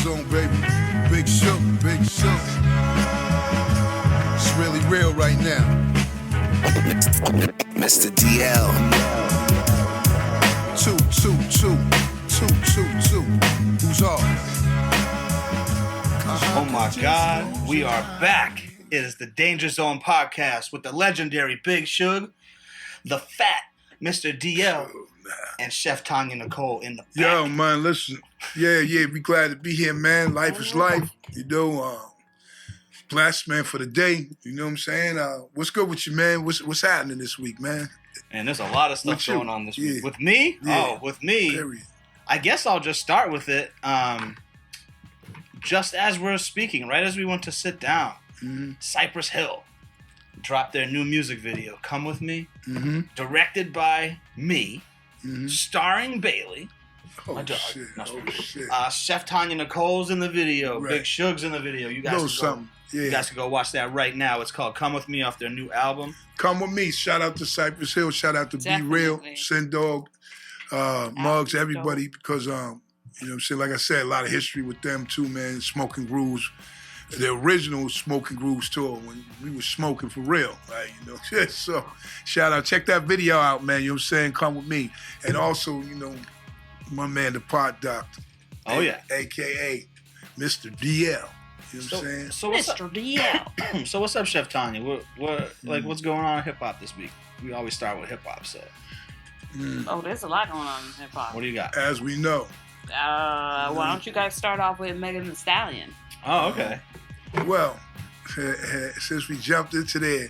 Zone, baby. Big shook, big shook. It's really real right now. Mr. DL. 222. Who's off? Oh my God, we are back. It is the Danger Zone podcast with the legendary Big Shug, the fat Mr. DL, and Chef Tanya Nicole in the back. Yo, man, listen. Yeah, be glad to be here, man. Life is life. You know, blessed, man, for the day. You know what I'm saying? What's good with you, man? What's happening this week, man? And there's a lot of stuff going on this week. Yeah. With me? Yeah. Oh, with me. Period. I guess I'll just start with it. Just as we're speaking, right as we went to sit down, Cypress Hill dropped their new music video, Come With Me, directed by me, starring Bailey. Oh, my dog. shit. Chef Tanya Nicole's in the video. Right. Big Shug's in the video. You guys You guys can go watch that right now. It's called Come With Me off their new album. Come With Me. Shout out to Cypress Hill. Shout out to Definitely. Be Real, Sin Dog, Muggs, everybody, because, you know what I'm saying? Like I said, a lot of history with them too, man. Smoking Grooves. The original Smoking Grooves tour when we were smoking for real, right? You know, so shout out. Check that video out, man. You know what I'm saying? Come With Me. And also, you know, my man, the Pot Doctor. Oh, yeah. AKA Mr. DL. You know what I'm saying? So what's up? Mr. DL. So what's up, Chef Tanya? What's going on in hip hop this week? We always start with hip hop, so. Oh, there's a lot going on in hip hop. What do you got? As we know. Why don't you guys start off with Megan Thee Stallion? Oh, okay. Well, since we jumped into there,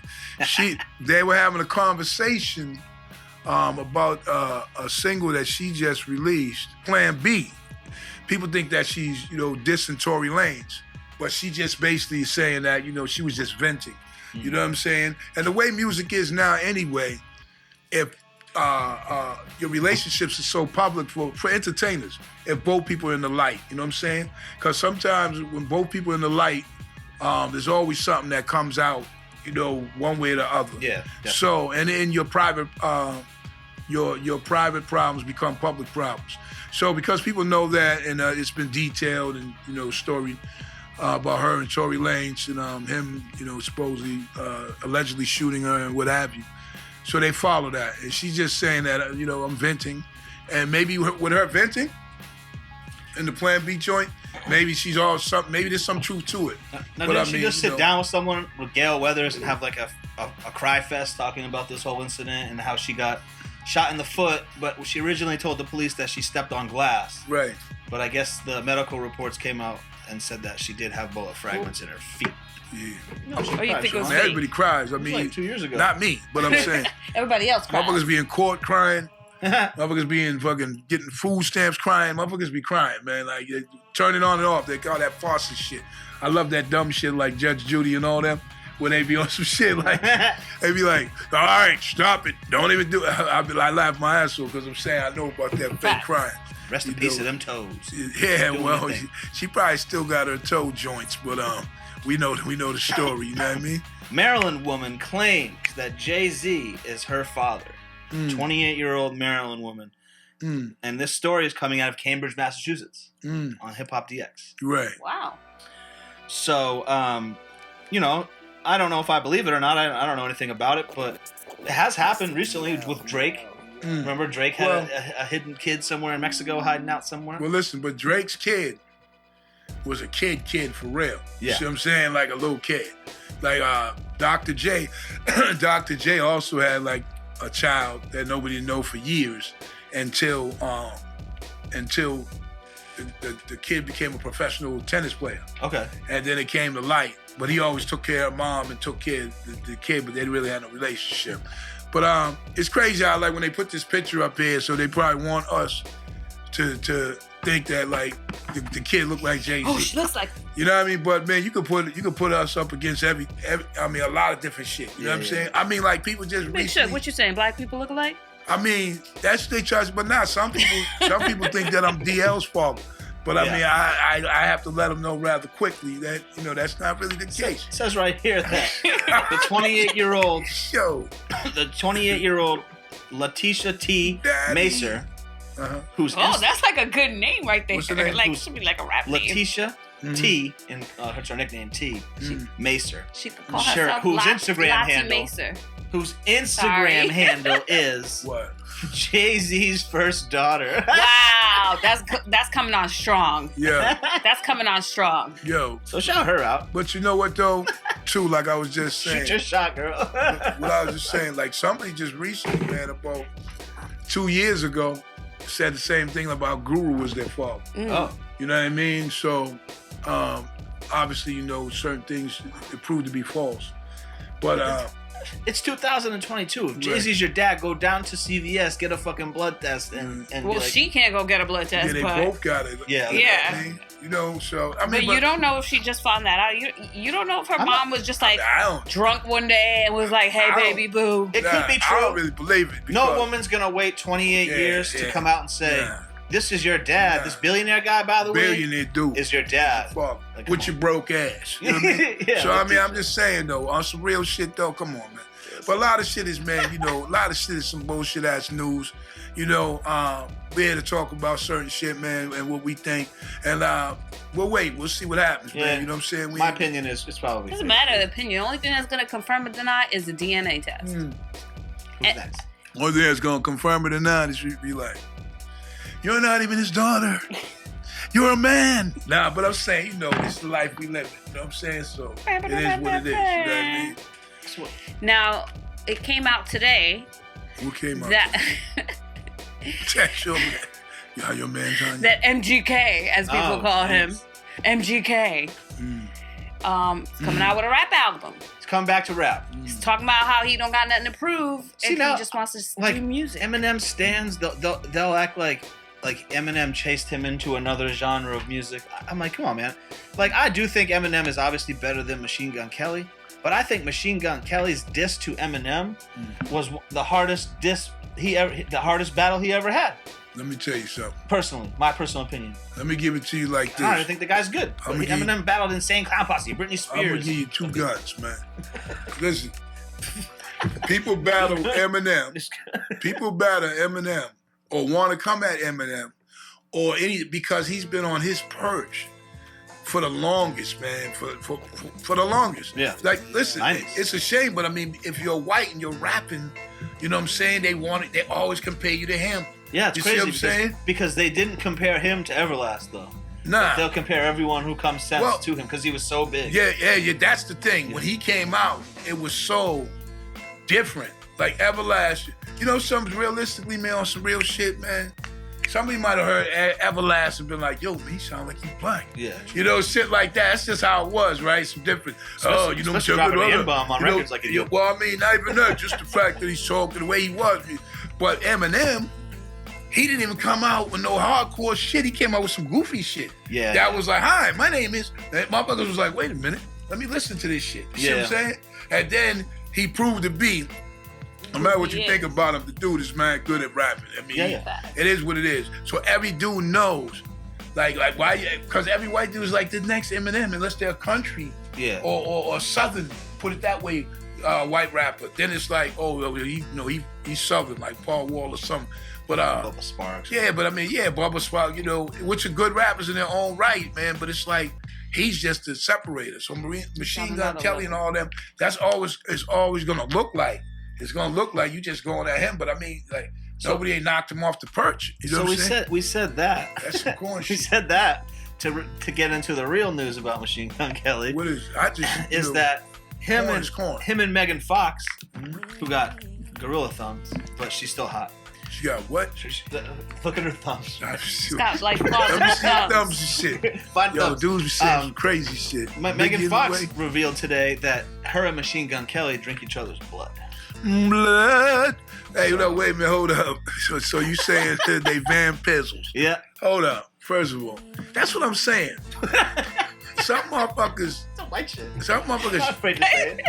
they were having a conversation about a single that she just released, Plan B. People think that she's, you know, dissing Tory Lanez, but she just basically is saying that, you know, she was just venting. You know what I'm saying? And the way music is now anyway, if your relationships are so public for entertainers, if both people are in the light, you know what I'm saying? Because sometimes when both people are in the light, there's always something that comes out, you know, one way or the other. Yeah. Definitely. So, and in your private, your private problems become public problems. So, because people know that, and it's been detailed, and you know, story about her and Tory Lanez, and him, you know, supposedly, allegedly shooting her and what have you. So they follow that, and she's just saying that, you know, I'm venting, and maybe with her venting in the Plan B joint, maybe she's all something. Maybe there's some truth to it. Now, didn't she just sit down with someone, with Gail Weathers, and have like a cry fest talking about this whole incident and how she got shot in the foot, but she originally told the police that she stepped on glass. Right. But I guess the medical reports came out and said that she did have bullet fragments in her feet. Yeah. No, she Oh, you cried, think it was Sean. fake? Everybody cries. I It was mean, like 2 years ago. not me, but I'm saying, Everybody else cried. motherfuckers be in court crying. Motherfuckers be in fucking getting food stamps crying. Motherfuckers be crying, man. Like, turn it on and off. They call that farce shit. I love that dumb shit like Judge Judy and all them. When they be on some shit like, they be like, all right, stop it. Don't even do it. I laugh my ass off because I'm saying I know about that fake crying. Rest in peace of them toes. Yeah, Doing well, the thing. she probably still got her toe joints, but we know the story, you know what I mean? Maryland woman claims that Jay-Z is her father. 28-year-old Maryland woman. And this story is coming out of Cambridge, Massachusetts on Hip Hop DX. Right. Wow. So, you know, I don't know if I believe it or not. I don't know anything about it, but it has happened recently with Drake. Remember Drake had a hidden kid somewhere in Mexico hiding out somewhere? Well, listen, but Drake's kid was a kid for real. You Yeah. see what I'm saying? Like a little kid. Like Dr. J. Dr. J also had like a child that nobody knew for years until the kid became a professional tennis player. Okay. And then it came to light. But he always took care of mom and took care of the kid, but they really had no relationship. But it's crazy how, like, when they put this picture up here, so they probably want us to think that, like, the kid looked like Jay-Z. Oh, she looks like. You know what I mean? But man, you could put us up against every I mean, a lot of different shit. You know what I'm saying? I mean, like, people just Big shit. What you saying? Black people look alike? I mean, that's what they try. But now some people think that I'm DL's father. But I mean, I have to let them know rather quickly that, you know, that's not really the case. It says right here that the 28-year-old Yo, Letitia T. Daddy. Macer who's that's like a good name right there. What's her name? Like, should be like a rap name. Letitia T, and that's her nickname T. Macer. She could call herself whose Lottie handle? Macer. Whose Instagram handle is what? Jay-Z's first daughter. Wow, that's coming on strong. Yeah. That's coming on strong. Yo. So shout her out. But you know what though? Too, like I was just saying. Shoot your shot, girl. What I was just saying, like somebody just recently, man, about 2 years ago, said the same thing about Guru was their father. Oh. You know what I mean? So, obviously, you know, certain things it proved to be false. But it's 2022. If Jay-Z's your dad, go down to CVS, get a fucking blood test, and well, be like, she can't go get a blood test. yeah, they but both got it. Yeah. You know what Yeah. I mean? You know, so I mean, but you don't know if she just found that out. You don't know if her mom was just like I don't. drunk one day and was like, "Hey, I don't- baby, boo." it could be I true. don't really believe it. No because- woman's gonna wait 28 years to yeah. come out and say, Yeah. "This is your dad." Yeah. This billionaire guy, by the way, Billionaire dude. is your dad. Fuck. Like, With come your broke ass. You know what I mean? Yeah, So, I like mean, this. I'm just saying, though, on some real shit, though, come on, man. But a lot of shit is, man, you know, a lot of shit is some bullshit ass news. You know, we're here to talk about certain shit, man, and what we think. And we'll wait. We'll see what happens, Yeah. man. You know what I'm saying? My opinion is it's probably. Doesn't matter the opinion. The only thing that's gonna confirm or deny is the DNA test. Who's next? One thing that's going to confirm it or not is you be like, you're not even his daughter. You're a man. Nah, but I'm saying, you know, this is the life we live in. You know what I'm saying? So it is what it is. You know what I mean? Now, it came out today What came out? that That's your man. Yeah, your man, Tanya. that MGK, as people call him, nice. MGK, coming out with a rap album. It's come back to rap. He's talking about how he don't got nothing to prove, See, and now, he just wants to like do music. Eminem stands, they'll act like Eminem chased him into another genre of music. I'm like, come on, man. Like, I do think Eminem is obviously better than Machine Gun Kelly, but I think Machine Gun Kelly's diss to Eminem was the hardest the hardest battle he ever had. Let me tell you something. Personally, my personal opinion. Let me give it to you like this. I don't think the guy's good. I'ma give Eminem battled Insane Clown Posse, Britney I'm going to Spears. give you two guns, man. Listen. People battle Eminem. People battle Eminem or want to come at Eminem or because he's been on his perch for the longest, man. For the longest. Yeah. Like, listen, 90s. it's a shame, but I mean, if you're white and you're rapping, you know what I'm saying? They always compare you to him. Yeah, it's You crazy see what I'm saying? because they didn't compare him to Everlast, though. Nah. They'll compare everyone who comes since Well, to him because he was so big. Yeah, that's the thing. When he came out, it was so different. Like Everlast, you know, something realistically, man, on some real shit, man. Somebody might have heard Everlast and been like, yo, man, he sound like he's black. Yeah. You know, shit like that. That's just how it was, right? Some different. Especially dropping the N-bomb on records like he did. Well, I mean, not even that. Just the fact that he's talking the way he was. But Eminem, he didn't even come out with no hardcore shit. He came out with some goofy shit. Yeah. That was like, hi, my name is. And motherfuckers was like, wait a minute, let me listen to this shit. You see what I'm saying? And then he proved to be, no matter what you think about him, the dude is man good at rapping. I mean, it is what it is. So every dude knows, like why? Because every white dude is like the next Eminem, unless they're country, or southern. Put it that way, white rapper. Then it's like, oh, he's southern, like Paul Wall or something. But Bubba Sparks. Yeah, but I mean, Bubba Sparks, you know, which are good rappers in their own right, man. But it's like he's just the separator. So Machine Gun Kelly and all them, it's always gonna look like. It's gonna look like you just going at him, but I mean, like nobody ain't knocked him off the perch. You know what I'm saying? we said that. That's some corn We shit. said that to get into the real news about Machine Gun Kelly. What is? I just Is that him corn is corn. him and Megan Fox, who got gorilla thumbs, but she's still hot. She got what? Look at her thumbs. It's got like Let me see thumbs. thumbs and shit. Find Yo, thumbs. dudes be saying some crazy shit. Megan Big Fox giveaway. revealed today that her and Machine Gun Kelly drink each other's blood. Blood. Hey, wait a minute, hold up. So you saying that they vampizzles? Yeah. Hold up. First of all, that's what I'm saying. Some motherfuckers. It's a white shit. Some I'm not motherfuckers. afraid to say it.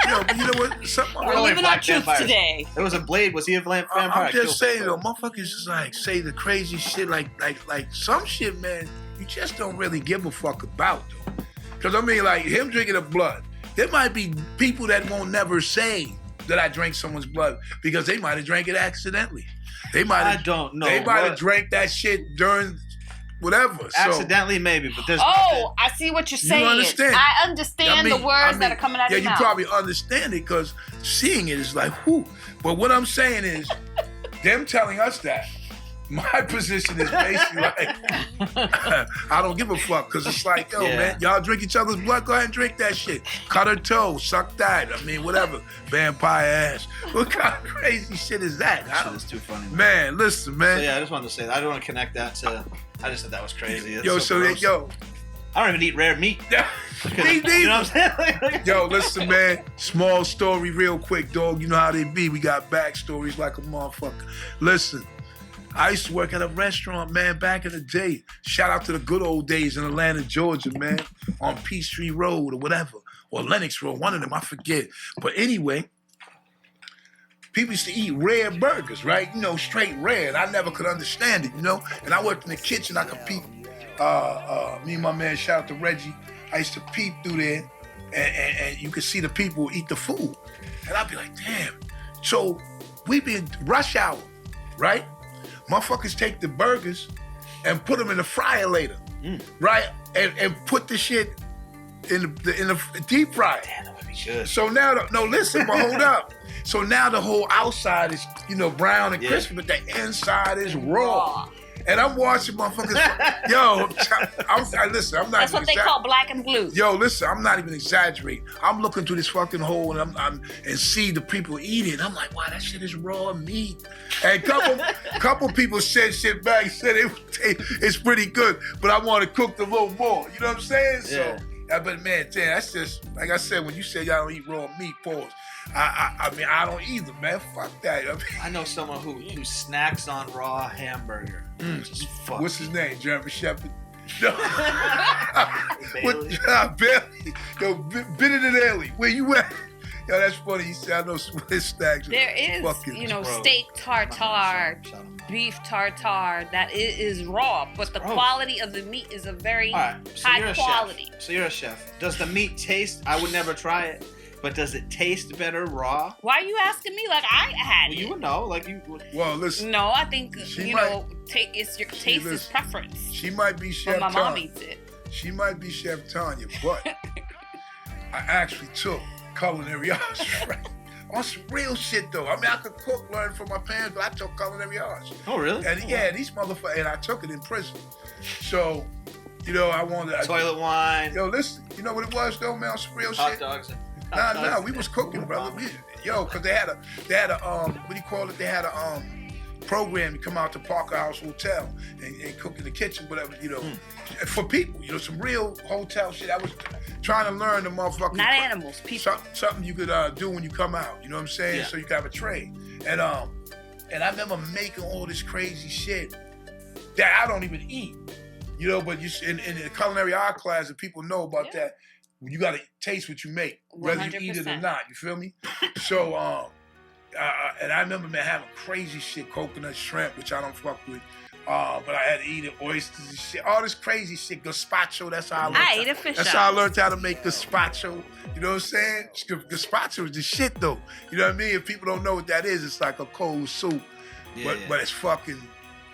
Yo, but you know what? Some We're We're only motherfuckers. living our black truth vampires. today. There was a Blade. Was he a vampire? I'm Killed just saying him. though, motherfuckers just like say the crazy shit like some shit, man. You just don't really give a fuck about though. Because I mean, like him drinking the blood. There might be people that won't never say that I drank someone's blood because they might have drank it accidentally. They might I have. don't know. They might have drank that shit during whatever. Accidentally, maybe, but there's. Oh, I see what you're saying. You understand? I understand the words that are coming out of your mouth. Yeah, you probably understand it because seeing it is like, whoo. But what I'm saying is, them telling us that. My position is basically like, I don't give a fuck because it's like, yo, man, y'all drink each other's blood, go ahead and drink that shit. Cut her toe, suck that. I mean, whatever. Vampire ass. What kind of crazy shit is that? That shit is too funny. Man, listen, man. So, yeah, I just wanted to say that. I don't want to connect that to. I just thought that was crazy. That's yo. I don't even eat rare meat. Me neither. You know what I'm saying? Yo, listen, man. Small story, real quick, dog. You know how they be. We got backstories like a motherfucker. Listen. I used to work at a restaurant, man, back in the day. Shout out to the good old days in Atlanta, Georgia, man, on Peachtree Road or whatever, or Lenox Road, one of them, I forget. But anyway, people used to eat rare burgers, right? You know, straight rare, and I never could understand it, you know? And I worked in the kitchen, I could peep. Me and my man, shout out to Reggie, I used to peep through there, and you could see the people eat the food. And I'd be like, damn. So we be in rush hour, right? Motherfuckers take the burgers and put them in the fryer later, right? And put the shit in the deep fryer. Damn, that would be good. So now, listen, but hold up. So now the whole outside is, brown and crispy, but the inside is raw. And I'm watching motherfuckers. Listen, I'm not. That's what they call black and blue. Yo, listen, I'm not even exaggerating. I'm looking through this fucking hole and and see the people eating. I'm like, wow, that shit is raw meat. And couple people said shit back and said it's pretty good, but I want to cook a little more. You know what I'm saying? Yeah. So, but man, damn, that's just like I said when you said y'all don't eat raw meat. Pause. I mean, I don't either, man. Fuck that. I know someone who snacks on raw hamburger. What's his name? Jeremy Shepard? No. Bailey. Bailey. Yo, Bennett and Ailey. Where you at? Yo, that's funny. He said, I know some of his snacks. There is, steak tartare, beef tartare, that is raw, but the quality of the meat is a very high quality. So you're a chef. Does the meat taste? I would never try it. But does it taste better raw? Why are you asking me? Like I had it. You would know. Like you would. Well, listen. No, I think it's your taste is preference. She might be Chef Tanya. Tanya. My mom eats it. She might be Chef Tanya, but I actually took culinary arts on some real shit though. I mean, I could cook, learn from my parents, but I took culinary arts. Oh, really? And these motherfuckers, and I took it in prison. So, I wanted toilet wine. Yo, listen. You know what it was though, man? On some real hot shit. Dogs. Nah, we was cooking, brother. Cause they had a what do you call it? They had a program to come out to Parker House Hotel and cook in the kitchen, whatever, for people, some real hotel shit. I was trying to learn the motherfucking not animals, people. Something you could do when you come out. You know what I'm saying? Yeah. So you can have a tray. And I remember making all this crazy shit that I don't even eat. But you in the culinary art class, and people know about that. You gotta taste what you make, whether 100%. You eat it or not. You feel me? So, and I remember having crazy shit, coconut shrimp, which I don't fuck with. But I had to eat it, oysters and shit, all this crazy shit. Gazpacho, that's how I learned. I ate a fish. That's how I learned how to make gazpacho. You know what I'm saying? Gazpacho is the shit though. You know what I mean? If people don't know what that is, it's like a cold soup, but it's fucking.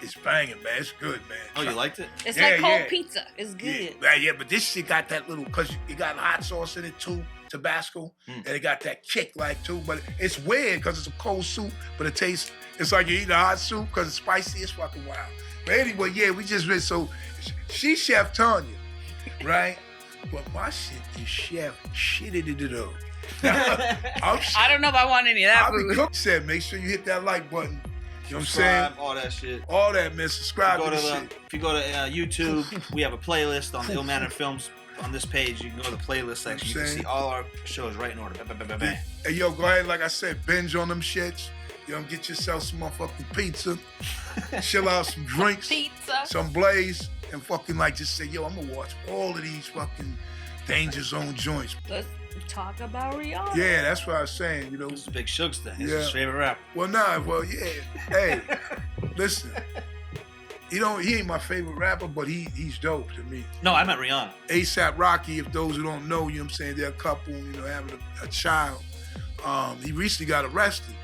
It's banging, man. It's good, man. Oh, you liked it? It's like cold pizza. It's good. Yeah, but this shit got that little, because it got hot sauce in it too, Tabasco, and it got that kick too. But it's weird because it's a cold soup, but it tastes, it's like you're eating a hot soup because it's spicy. It's fucking wild. But anyway, we just read, so she's Chef Tanya, right? But my shit is Chef Shitted it up. I don't know if I want any of that food. Cook said, make sure you hit that like button. You know what I'm saying? All that shit. All that, man. Subscribe to the shit. If you go to YouTube, we have a playlist on Ill Mannered Films. On this page, you can go to the playlist section. You can see all our shows right in order. Bam. Hey, yo, go ahead, like I said, binge on them shits. Get yourself some motherfucking pizza. Chill out, some drinks. Some Blaze. And fucking just say, yo, I'm going to watch all of these fucking Danger Zone joints. Let's talk about Rihanna. Yeah, that's what I was saying, This is Big Suge's thing. He's his favorite rapper. Well, hey, listen. He ain't my favorite rapper, but he's dope to me. No, I meant Rihanna. A$AP Rocky, if those who don't know, you know what I'm saying, they're a couple, having a child. He recently got arrested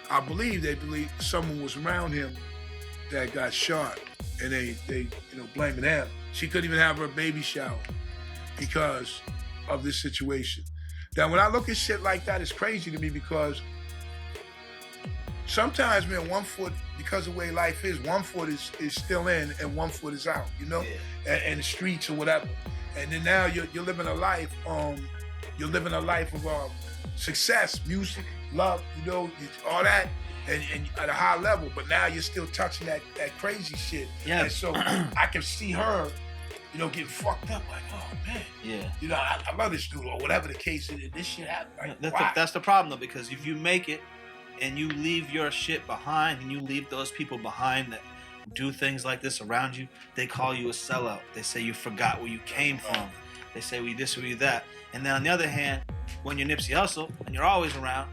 I believe they believe someone was around him that got shot, and they blaming him. She couldn't even have her baby shower because of this situation. Now, when I look at shit like that, it's crazy to me because sometimes, man, one foot, because of the way life is, one foot is still in and one foot is out, you know, and the streets or whatever. And then now you're living a life, you're living a life of success, music, love, you know, all that, and at a high level. But now you're still touching that crazy shit. Yeah. And so I can see her, you know, getting fucked up. Like, oh man. Yeah. You know, I love this dude, or whatever the case is. This shit happened. Like, that's the problem, though, because if you make it and you leave your shit behind, and you leave those people behind that do things like this around you, they call you a sellout. They say you forgot where you came from. They say we this or we that. And then on the other hand, when you're Nipsey Hussle and you're always around,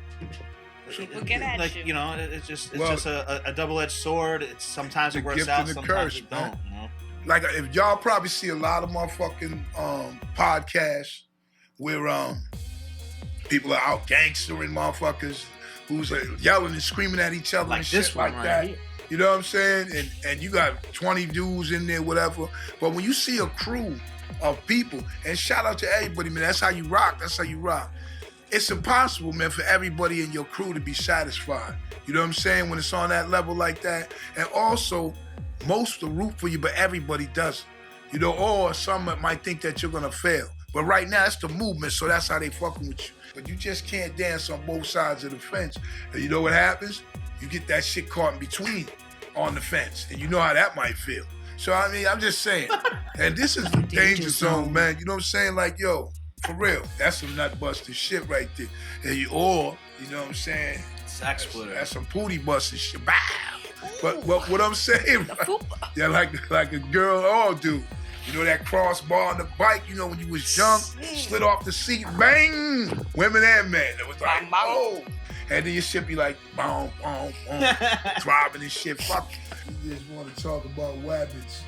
people get at like, you. You know, it's just a double-edged sword. It's sometimes it works out, sometimes it don't. You know? Like, if y'all probably see a lot of motherfucking podcasts where people are out gangstering motherfuckers who's yelling and screaming at each other, like and shit like that. Here. You know what I'm saying? And you got 20 dudes in there, whatever. But when you see a crew of people, and shout out to everybody, man, that's how you rock. That's how you rock. It's impossible, man, for everybody in your crew to be satisfied. You know what I'm saying? When it's on that level like that. And also, most will root for you, but everybody doesn't. You know, or some might think that you're gonna fail. But right now, it's the movement, so that's how they fucking with you. But you just can't dance on both sides of the fence. And you know what happens? You get that shit caught in between on the fence. And you know how that might feel. So, I mean, I'm just saying. And this is the danger zone, man. You know what I'm saying? Like, yo, for real, that's some nut-busting shit right there. And you know what I'm saying? Sack splitter. That's some pooty busting shit. Bow. But what I'm saying, yeah, like a girl all do. You know that crossbar on the bike, you know, when you was young, slid off the seat, bang! Women and men. It was like, oh. And then your shit be like, boom, boom, boom, throbbing and shit. Fuck. You just want to talk about wabbits.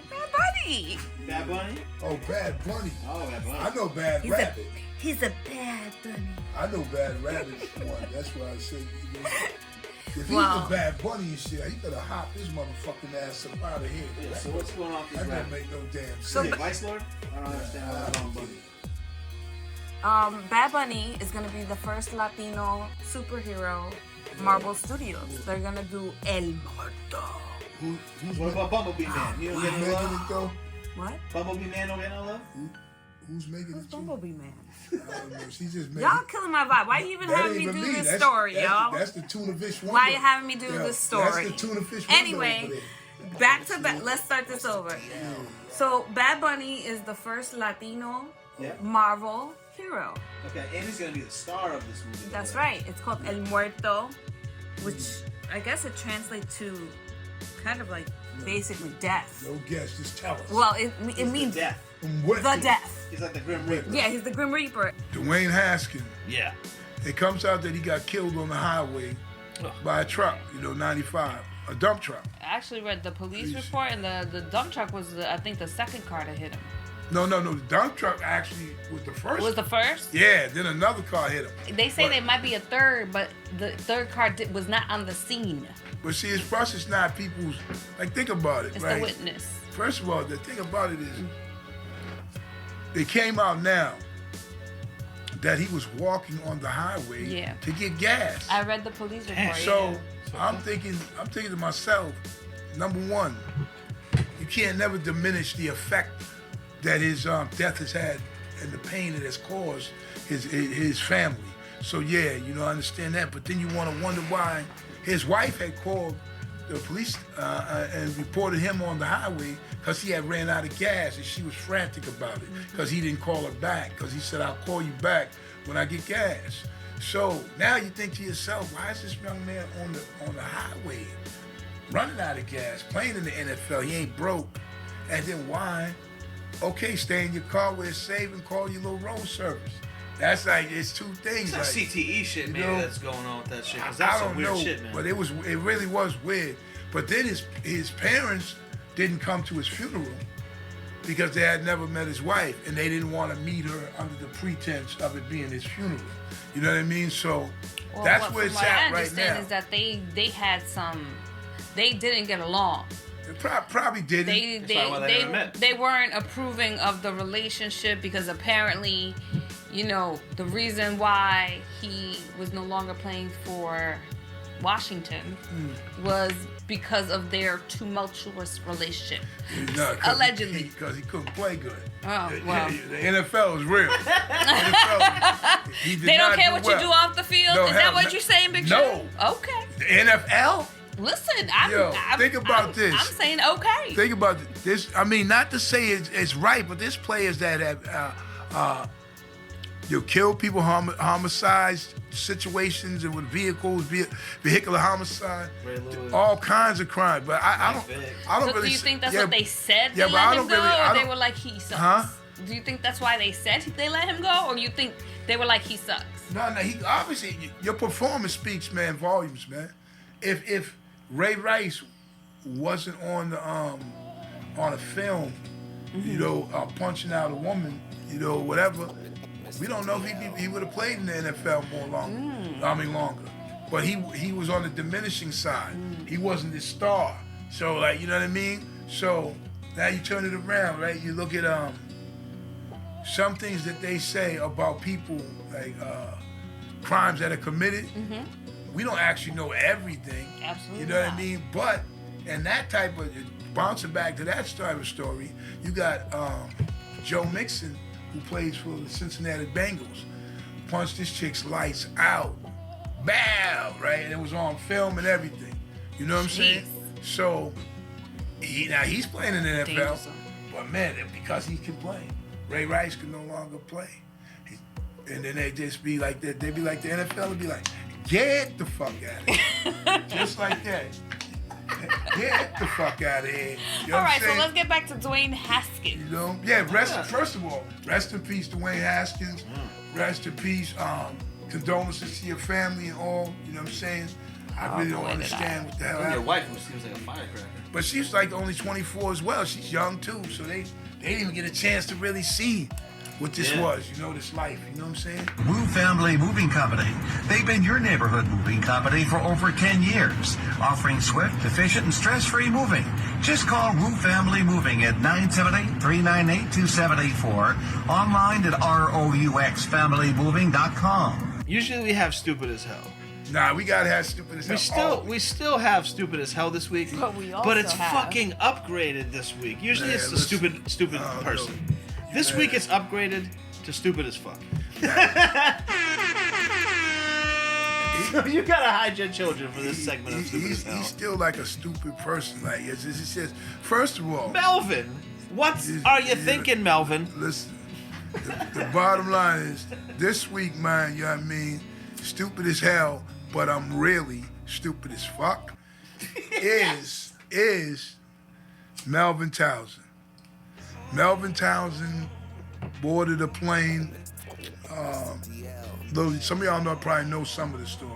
Bad Bunny. Bad Bunny? Oh, Bad Bunny. Oh, Bad Bunny. I know Bad Rabbit. He's a bad bunny. I know Bad Rabbit one. That's why I say, you know, if he's a Bad Bunny and shit, he better hop his motherfucking ass up out of here. Yeah, so what's going on with this rap? That don't make no damn sense. Vice Lord? I don't understand what's going on. Bad Bunny is going to be the first Latino superhero Marvel Studios. They're going to do El Muerto. What about Bumblebee Man? You don't get no love? It, though? What? Bumblebee Man don't get no love? Who's making Who's it? Bumblebee Man? I don't know. She's just making y'all killing my vibe. Why you even having me do this story, y'all? That's the tuna fish one. Why you having me do this story? That's the tuna fish anyway, back to back. Let's start this over. So Bad Bunny is the first Latino Marvel hero. Okay, and he's gonna be the star of this movie. That's right. It's called El Muerto, which I guess it translates to kind of like basically death. No guess, just tell us. Well, it means death. The death. He's like the Grim Reaper. Yeah, he's the Grim Reaper. Dwayne Haskins. Yeah. It comes out that he got killed on the highway by a truck, 95, a dump truck. I actually read the police report, and the dump truck was, I think, the second car to hit him. No, the dump truck actually was the first. Was the first? Yeah, then another car hit him. They say there might be a third, but the third car was not on the scene. But see, it's plus it's not people's, like, think about it, it's right? It's the witness. First of all, the thing about it is, they came out now that he was walking on the highway to get gas. I read the police report. So I'm thinking to myself, number one, you can't never diminish the effect that his death has had and the pain it has caused his family. So I understand that. But then you want to wonder why his wife had called the police and reported him on the highway because he had ran out of gas, and she was frantic about it because he didn't call her back because he said, I'll call you back when I get gas. So now you think to yourself, why is this young man on the highway running out of gas, playing in the NFL? He ain't broke. And then why? Okay, stay in your car where it's safe and call your little road service. That's like, it's two things. It's like CTE shit, man, that's going on with that shit. Cause that's some weird shit, man. But it really was weird. But then his parents didn't come to his funeral because they had never met his wife, and they didn't want to meet her under the pretense of it being his funeral. You know what I mean? So Well, That's where it's at right now. What I understand is that they didn't get along. Probably didn't. They weren't approving of the relationship because apparently, the reason why he was no longer playing for Washington was because of their tumultuous relationship. Allegedly. Because he couldn't play good. Oh, well. The NFL is real. They don't care what you do off the field? No, is that what you're saying, Big Show? No. Okay. The NFL? Listen, think about this. I'm saying okay. Think about this. I mean, not to say it's right, but there's players that have killed people, homicides, situations, and with vehicles, vehicular homicide, all kinds of crime. But I don't so really. Do you think that's what they said? Yeah, they but I let don't him go, really. or they were like he sucks? Huh? Do you think that's why they said they let him go, or you think they were like he sucks? No. He obviously your performance speaks, man, volumes, man. If Ray Rice wasn't on a film, punching out a woman, whatever, we don't know if he would have played in the NFL longer. But he was on the diminishing side. He wasn't the star. So you know what I mean? So now you turn it around, right? You look at some things that they say about people, like crimes that are committed. Mm-hmm. We don't actually know everything. Absolutely. You know what I mean? But, and that type of, bouncing back to that type of story, you got Joe Mixon, who plays for the Cincinnati Bengals, punched this chick's lights out. Bow, right? And it was on film and everything. You know what I'm saying? So, he's playing in the NFL. But man, because he can play, Ray Rice can no longer play. And then they just be like that. They'd be like the NFL would be like, get the fuck out of here. Just like that. Get the fuck out of here. You know all right, so let's get back to Dwayne Haskins. First of all, rest in peace, Dwayne Haskins. Rest in peace. Condolences to your family and all. You know what I'm saying? I really don't understand what the hell happened. Your wife seems like a firecracker. But she's like only 24 as well. She's young too, so they didn't even get a chance to really see what this was, this life, you know what I'm saying? Wu Family Moving Company. They've been your neighborhood moving company for over 10 years, offering swift, efficient, and stress-free moving. Just call Wu Family Moving at 978-398-2784, online at ROUXFamilyMoving.com. Usually we have stupid as hell. Nah, we gotta have stupid as hell. We still have stupid as hell this week, but it's fucking upgraded this week. Usually it's the stupid person. No. This week it's upgraded to stupid as fuck. So you gotta hide your children for this segment of stupid as hell. He's still like a stupid person. Like it says, first of all, Melvin, what are you thinking, Melvin? Listen, the bottom line is this week, man. You know what I mean? Stupid as hell, but I'm really stupid as fuck. is Melvin Townsend. Melvin Townsend boarded a plane. Some of y'all probably know some of the story,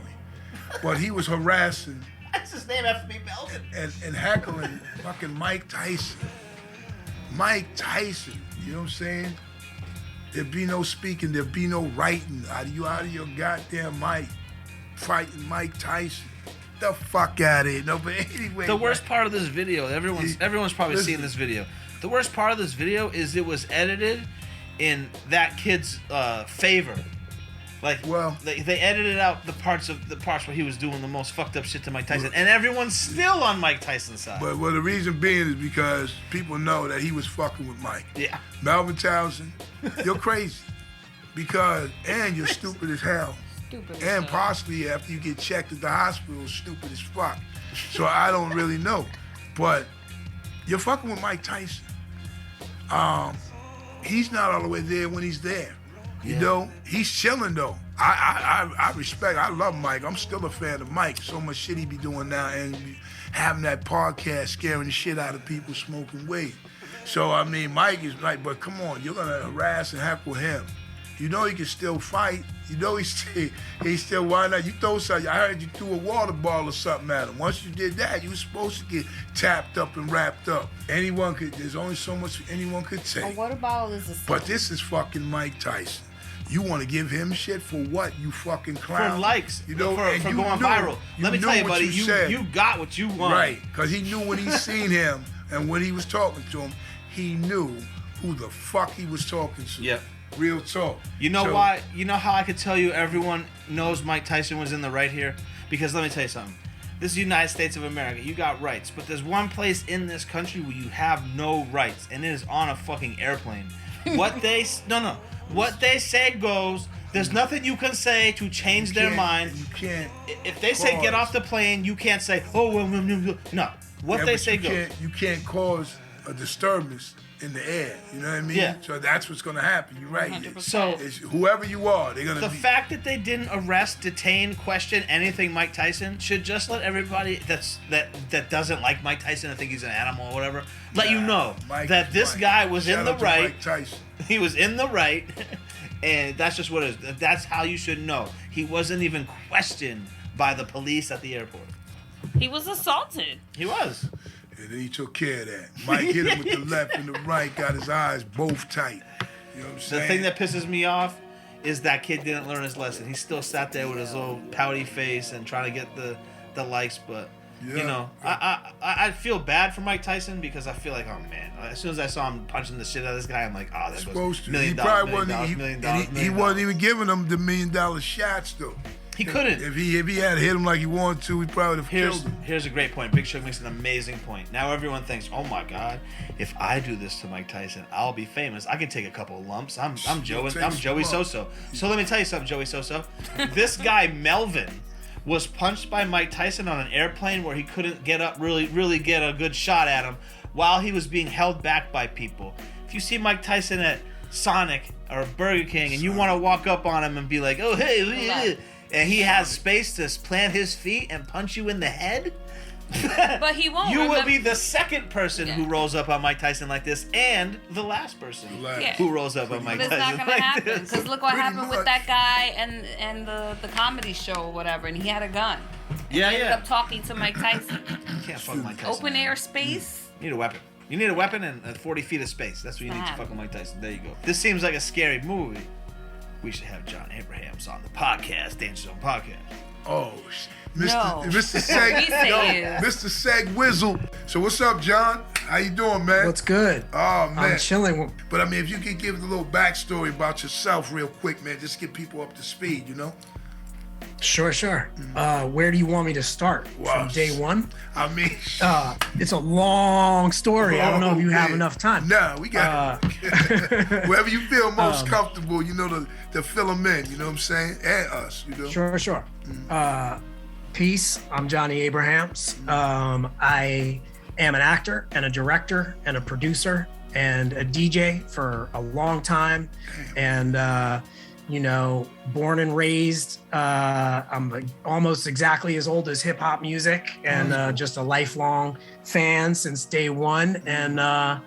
but he was harassing. That's his name after me, Melvin. And heckling fucking Mike Tyson. Mike Tyson, you know what I'm saying? There'd be no speaking, there'd be no writing. Out of your goddamn mic, fighting Mike Tyson. The fuck out of here. No, but anyway. The worst part of this video, everyone's probably seen this video. The worst part of this video is it was edited in that kid's favor. They edited out the parts where he was doing the most fucked up shit to Mike Tyson, and everyone's still on Mike Tyson's side. But the reason being is because people know that he was fucking with Mike. Yeah. Melvin Townsend, you're crazy. And you're stupid as hell. And possibly after you get checked at the hospital, stupid as fuck. So I don't really know. But you're fucking with Mike Tyson. He's not all the way there when he's there. You know, he's chilling though. I respect, I love Mike. I'm still a fan of Mike. So much shit he be doing now and having that podcast scaring the shit out of people smoking weed. So I mean, Mike is like, but come on, you're gonna harass and heckle him. You know he can still fight. You know he's still why not? You throw something. I heard you threw a water ball or something at him. Once you did that, you were supposed to get tapped up and wrapped up. There's only so much anyone could take. A water bottle is a But this is fucking Mike Tyson. You want to give him shit for what? You fucking clown. For likes, you know, for you going knew, viral. Let me tell you, buddy, you got what you want. Right, because he knew when he seen him and when he was talking to him, he knew who the fuck he was talking to. Yeah. Real talk. You know why? You know how I could tell you everyone knows Mike Tyson was in the right here? Because let me tell you something. This is the United States of America. You got rights. But there's one place in this country where you have no rights, and it is on a fucking airplane. What they say goes. There's nothing you can say to change their mind. You can't. If they say get off the plane, you can't say, oh, well, no. What they say goes. You can't cause a disturbance in the air. You know what I mean? Yeah. So that's what's going to happen. You're right. 100%. So It's whoever you are, they're going to the fact that they didn't arrest, detain, question anything Mike Tyson should just let everybody that doesn't like Mike Tyson and think he's an animal or whatever, let you know that this guy was in the right. Mike Tyson. He was in the right, and that's just what it is. That's how you should know. He wasn't even questioned by the police at the airport. He was assaulted. He was. And then he took care of that. Mike hit him with the left and the right, got his eyes both tight. You know what I'm saying? The thing that pisses me off is that kid didn't learn his lesson. He still sat there with his little pouty face and trying to get the likes, but you know, I feel bad for Mike Tyson because I feel like, oh man, as soon as I saw him punching the shit out of this guy, I'm like, oh, that was $1 million. He wasn't even giving him the $1 million shots though. He couldn't. If he had hit him like he wanted to, he probably would have killed him. Here's a great point. Big Shug makes an amazing point. Now everyone thinks, oh my God, if I do this to Mike Tyson, I'll be famous. I can take a couple of lumps. I'm Joey Soso. So let me tell you something, Joey Soso. This guy Melvin was punched by Mike Tyson on an airplane where he couldn't get up, really get a good shot at him while he was being held back by people. If you see Mike Tyson at Sonic or Burger King and you want to walk up on him and be like, oh hey, and he has space to plant his feet and punch you in the head, but he won't. You will be the second person who rolls up on Mike Tyson like this, and the last person who rolls up on Mike Tyson like this. But it's not gonna happen because look what happened with that guy and the comedy show or whatever, and he had a gun. And he ended up talking to Mike Tyson. You can't fuck Mike Tyson. Open air space. You need a weapon. You need a weapon and 40 feet of space. That's what you need to fuck with Mike Tyson. There you go. This seems like a scary movie. We should have Jon Abrahams on the podcast, Danger Zone Podcast. Oh, Mr. Seg. Mr. Seg Wizzle. So what's up, John? How you doing, man? What's good? Oh, man. I'm chilling. But I mean, if you could give a little backstory about yourself real quick, man, just get people up to speed, you know? Sure. Where do you want me to start? From day one? I mean, it's a long story. I don't know if you have enough time. No, we got it. Wherever you feel most comfortable, you know, to fill them in, you know what I'm saying? And us, you know? Sure. Peace. I'm Johnny Abrahams. I am an actor and a director and a producer and a DJ for a long time. And, you know, born and raised, I'm almost exactly as old as hip hop music and just a lifelong fan since day one. And,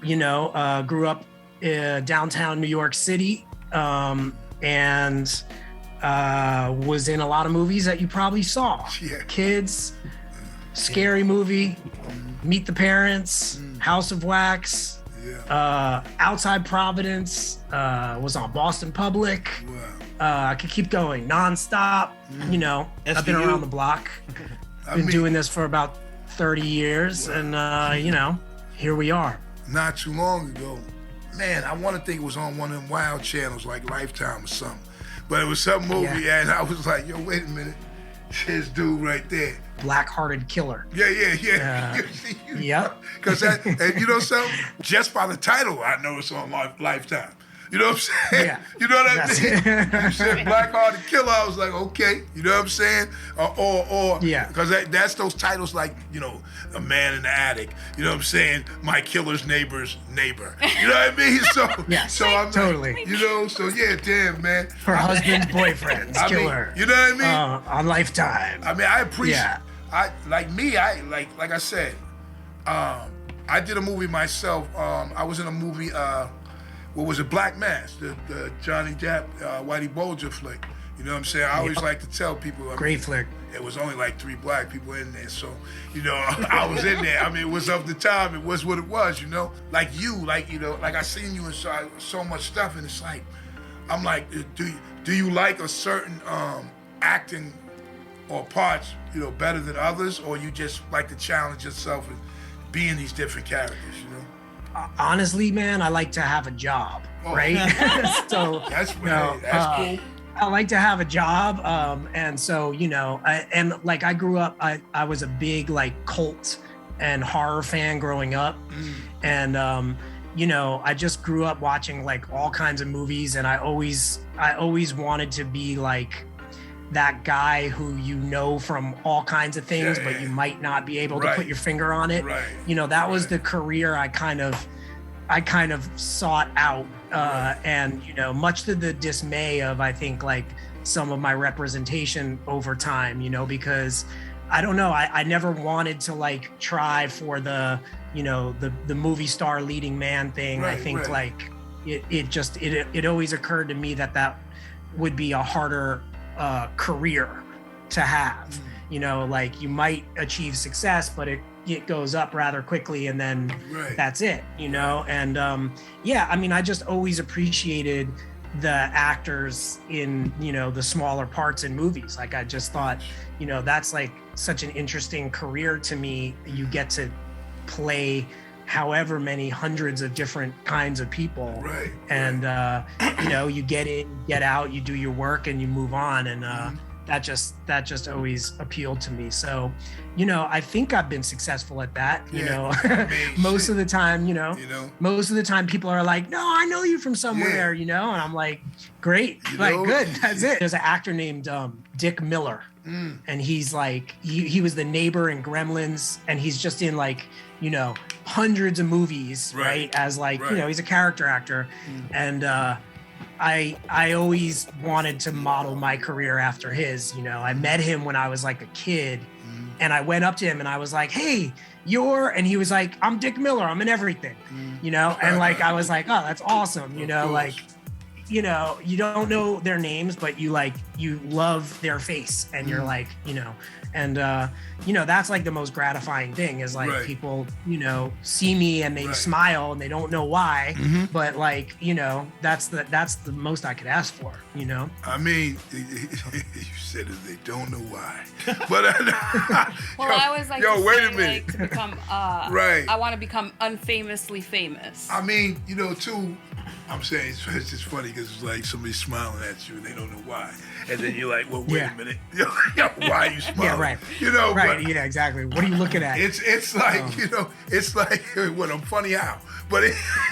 you know, grew up downtown New York City and was in a lot of movies that you probably saw. Yeah. Kids, Scary Movie, Meet the Parents, House of Wax, Outside Providence, was on Boston Public. I could keep going nonstop. You know, SVU. I've been around the block. Been doing this for about 30 years, and you know, here we are. Not too long ago, man, I want to think it was on one of them wild channels like Lifetime or something, but it was some movie, and I was like, yo, wait a minute, this dude right there. Black-hearted killer. Yeah. Yep. Because and you know something? Just by the title, I know it's on Lifetime. You know what I'm saying? Yeah. You know what I mean? You said Black-hearted killer, I was like, okay. You know what I'm saying? Or because that's those titles like, you know, A Man in the Attic. You know what I'm saying? My killer's neighbor's neighbor. You know what I mean? So I'm totally. Like, you know, so yeah, damn, man. Her husband's boyfriend's killer. You know what I mean? On Lifetime. I mean, I appreciate. I like I said, I did a movie myself. I was in a movie. What was it? Black Mass, the Johnny Depp, Whitey Bulger flick. You know what I'm saying? I always like to tell people. Great flick. It was only like 3 black people in there, so you know I was in there. I mean, it was of the time. It was what it was. You know, like you know, like I seen you in so much stuff, and it's like I'm like, do you like a certain acting or parts, better than others, or you just like to challenge yourself and be in these different characters, Honestly, man, I like to have a job, right? So that's cool. I like to have a job, and so I grew up. I was a big like cult and horror fan growing up, and I just grew up watching like all kinds of movies, and I always wanted to be like that guy who from all kinds of things, but you might not be able to put your finger on it. Right. That was the career I kind of sought out, and much to the dismay of I think like some of my representation over time, because I don't know, I never wanted to like try for the movie star leading man thing. I think like it always occurred to me that would be a harder career to have. Like you might achieve success, but it goes up rather quickly, and then that's it. And I just always appreciated the actors in the smaller parts in movies. Like I just thought that's like such an interesting career to me. You get to play however many hundreds of different kinds of people, and you get in, get out, you do your work, and you move on, and that just always appealed to me. So I think I've been successful at that. Most of the time people are like, no, I know you from somewhere, and I'm like, great, good, that's it. There's an actor named Dick Miller, and he's like he was the neighbor in Gremlins, and he's just in like hundreds of movies, as like he's a character actor, and I always wanted to model my career after his. I met him when I was like a kid, and I went up to him and I was like, hey, and he was like, I'm Dick Miller, I'm in everything, and like I was like, oh, that's awesome, like you don't know their names, but you love their face, and you're like, and that's like the most gratifying thing is like people see me and they smile and they don't know why, but like that's the most I could ask for. I mean, you said it, they don't know why, but well, I was like, wait a minute, like, to become I want to become unfamously famous. I mean, too, I'm saying it's just funny because it's like somebody's smiling at you and they don't know why, and then you're like, well, wait a minute, why are you smiling? Yeah, right. But yeah, exactly. What are you looking at? It's like it's like what I'm funny how, but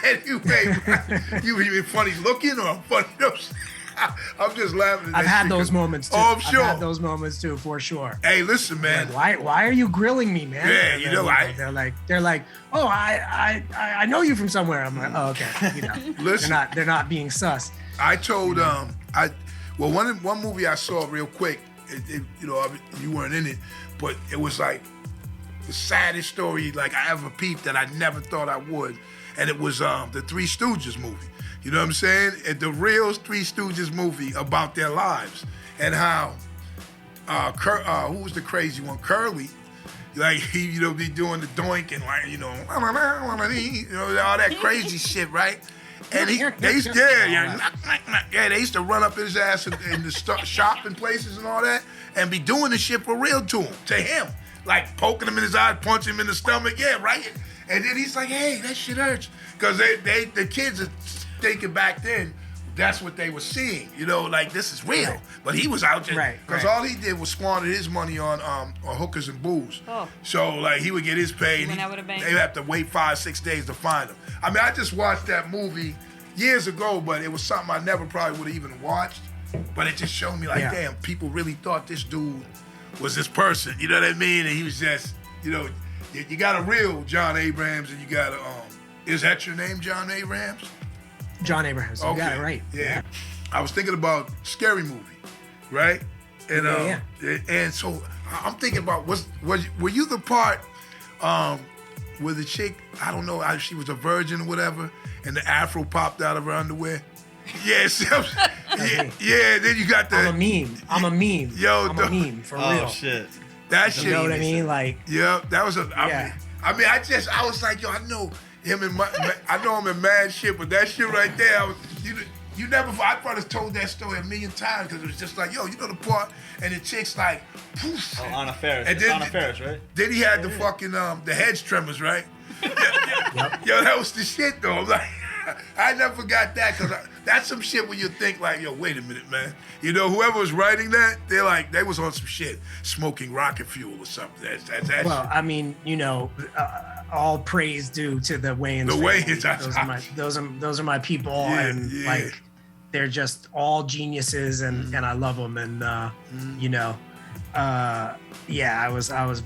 anyway, you even funny looking or I'm funny? I'm just laughing. I've had those moments too. Oh, I'm sure. I've had those moments too, for sure. Hey, listen, man. Like, why are you grilling me, man? Yeah, they're like, oh, I know you from somewhere. I'm like, oh, okay. Listen, they're not being sus. I told one movie I saw real quick. You weren't in it, but it was like the saddest story like I ever peeped that I never thought I would, and it was the Three Stooges movie. You know what I'm saying? The real Three Stooges movie about their lives and how who was the crazy one? Curly, like he be doing the doink and like all that crazy shit, right? And they used to run up his ass in the shopping places and all that, and be doing the shit for real to him, like poking him in his eye, punching him in the stomach, right? And then he's like, hey, that shit hurts, because the kids are thinking back then that's what they were seeing, like this is real. But he was out there because all he did was squander his money on hookers and booze. Oh. So like he would get his pay, and they'd have to wait 5-6 days to find him. I mean, I just watched that movie years ago, but it was something I never probably would have even watched. But it just showed me like, damn, people really thought this dude was this person. You know what I mean? And he was just, you got a real Jon Abrahams, and you got a is that your name, Jon Abrahams? Jon Abrahams. You got it right. Yeah. I was thinking about Scary Movie, right? And and so I'm thinking about were you the part where the chick, I don't know, she was a virgin or whatever, and the afro popped out of her underwear? Yes. Yeah. Then you got the. I'm a meme. Yo, I'm a meme for real. Oh shit. That shit. You know what I mean? Like. Yeah, that was a. I was like, yo, I know him in mad shit, but that shit right there, You never, I probably told that story a million times because it was just like, yo, you know the part, and the chick's like, poof. Oh, Anna Faris. And It's Anna Faris, right? Then he had the fucking, the hedge trimmers, right? Yep. Yo, that was the shit though. I'm like, I never forgot that because that's some shit when you think like, yo, wait a minute, man. You know, whoever was writing that, they're like, they was on some shit, smoking rocket fuel or something. That's well, I mean, you know, all praise due to the Wayans. The Wayans, those are my people, and like they're just all geniuses, and I love them, and you know, I'm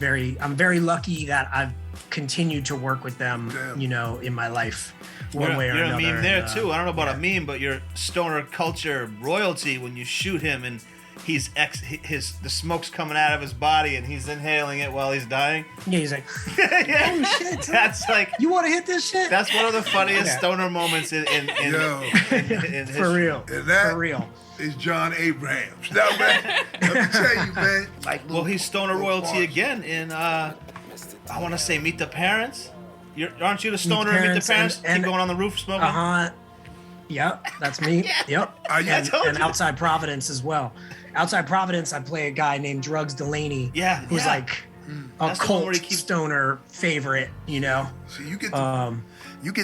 very lucky that I've continued to work with them, you know, in my life. One way or another. You're a meme there too. I don't know about a meme, but you're stoner culture royalty when you shoot him and he's the smoke's coming out of his body and he's inhaling it while he's dying. Yeah, he's like, oh shit. That's like, you want to hit this shit? That's one of the funniest stoner moments in for real. And that for real. Is Jon Abrahams. Now, man, let me tell you, man. Like, well, he's stoner royalty again in I want to say Meet the Parents. Aren't you the stoner in Meet the Parents? And keep going on the roof smoking? Yep, that's me. Yep. And Outside Providence as well. Outside Providence, I play a guy named Drugs Delaney. Yeah. Who's like a cult stoner favorite, you know? So you get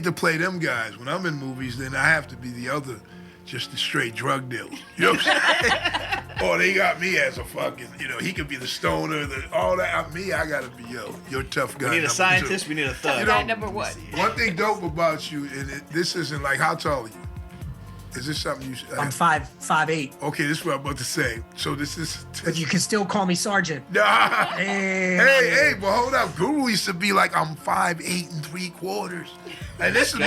to play them guys. When I'm in movies, then I have to be the other, just the straight drug dealer. You know what I'm saying? Or they got me as a fucking, you know, he could be the stoner, all that. Me, I gotta be, you're a tough guy. We need a scientist, we need a thug. You know, number one. One thing dope about you, and this isn't like, how tall are you? Is this something you? I'm 5'8". Okay, this is what I'm about to say. So this is. But you can still call me Sergeant. Nah. Hey, but hold up. Guru used to be like, I'm 5'8 3/4. And this is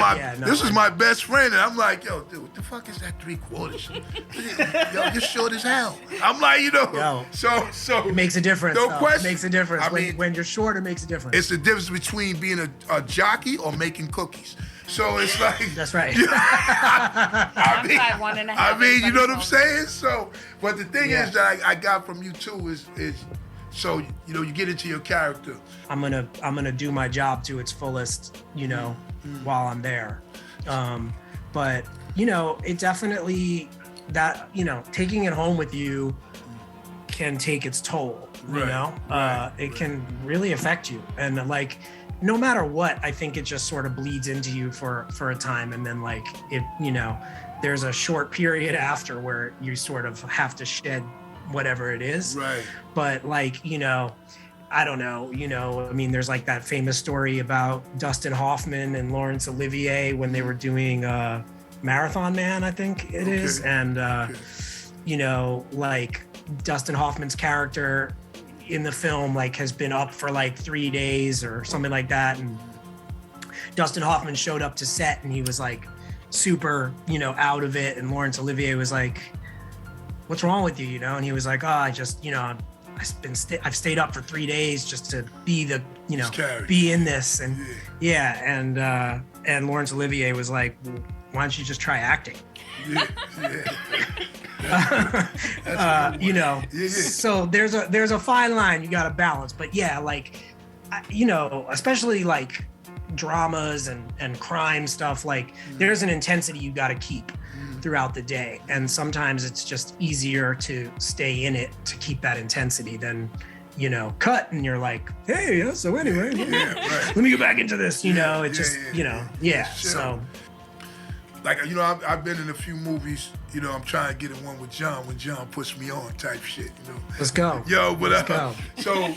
my best friend, and I'm like, yo, dude, what the fuck is that 3/4? Yo, you're short as hell. I'm like, you know, so it makes a difference. No question. It makes a difference. I mean, when you're short, it makes a difference. It's the difference between being a jockey or making cookies. So it's like that's right. I mean, you know what I'm saying? So, but the thing is that I got from you too is so you know you get into your character. I'm gonna do my job to its fullest, you know, while I'm there. But you know, it definitely that taking it home with you can take its toll. You know, it can really affect you, and like. No matter what, I think it just sort of bleeds into you for a time, and then like it, there's a short period after where you sort of have to shed whatever it is. Right. But like, I don't know, I mean, there's like that famous story about Dustin Hoffman and Laurence Olivier when they were doing Marathon Man, I think it is, and like Dustin Hoffman's character in the film like has been up for like 3 days or something like that, and Dustin Hoffman showed up to set and he was like super out of it, and Laurence Olivier was like, what's wrong with you, and he was like, oh, I just I've stayed up for 3 days just to be the be in this, and and Laurence Olivier was like, why don't you just try acting? So there's a fine line you got to balance, but especially like dramas and crime stuff, like there's an intensity you got to keep throughout the day, and sometimes it's just easier to stay in it to keep that intensity than cut and you're like, hey, so anyway, let me get back into this, so like, I've been in a few movies, I'm trying to get in one with John when John puts me on type shit, Let's go. Yo, but Let's go. So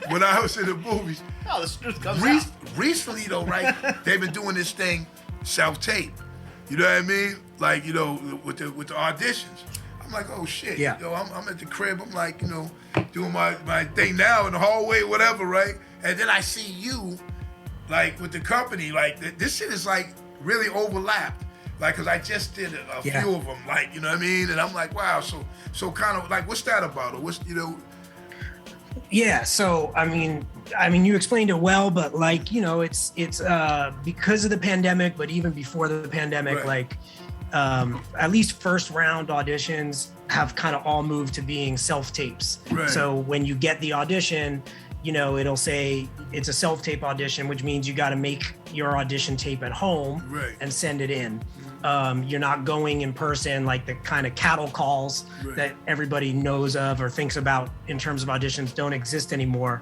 when I was in the movies, recently though, right, they've been doing this thing, self-tape. You know what I mean? Like, with the auditions. I'm like, oh shit. Yeah. Yo, I'm at the crib, I'm like, doing my thing now in the hallway, whatever, right? And then I see you, like, with the company, like, this shit is like really overlapped. Like, cause I just did a few of them, like, you know what I mean? And I'm like, wow, so kind of like, what's that about? Or what's, Yeah, so I mean, you explained it well, but like, it's because of the pandemic, but even before the pandemic, like, at least first round auditions have kind of all moved to being self-tapes. Right. So when you get the audition, it'll say it's a self-tape audition, which means you got to make your audition tape at home and send it in. You're not going in person, like the kind of cattle calls that everybody knows of or thinks about in terms of auditions don't exist anymore.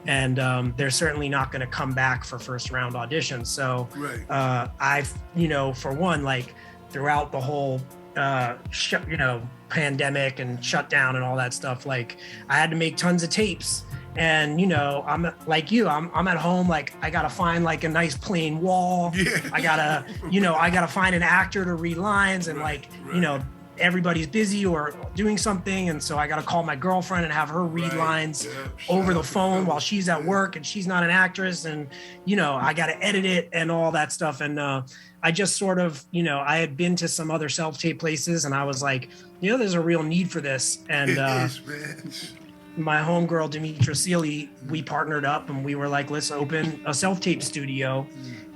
And they're certainly not going to come back for first round auditions. So I've, for one, like throughout the whole, pandemic and shutdown and all that stuff, like I had to make tons of tapes. And I'm like you. I'm at home. Like I gotta find like a nice plain wall. I gotta find an actor to read lines, and everybody's busy or doing something, and so I gotta call my girlfriend and have her read lines over the phone while she's at work and she's not an actress, and I gotta edit it and all that stuff. And I just sort of I had been to some other self-tape places, and I was like, there's a real need for this. And it is, man. My homegirl, Demetra Seeley, we partnered up and we were like, let's open a self-tape studio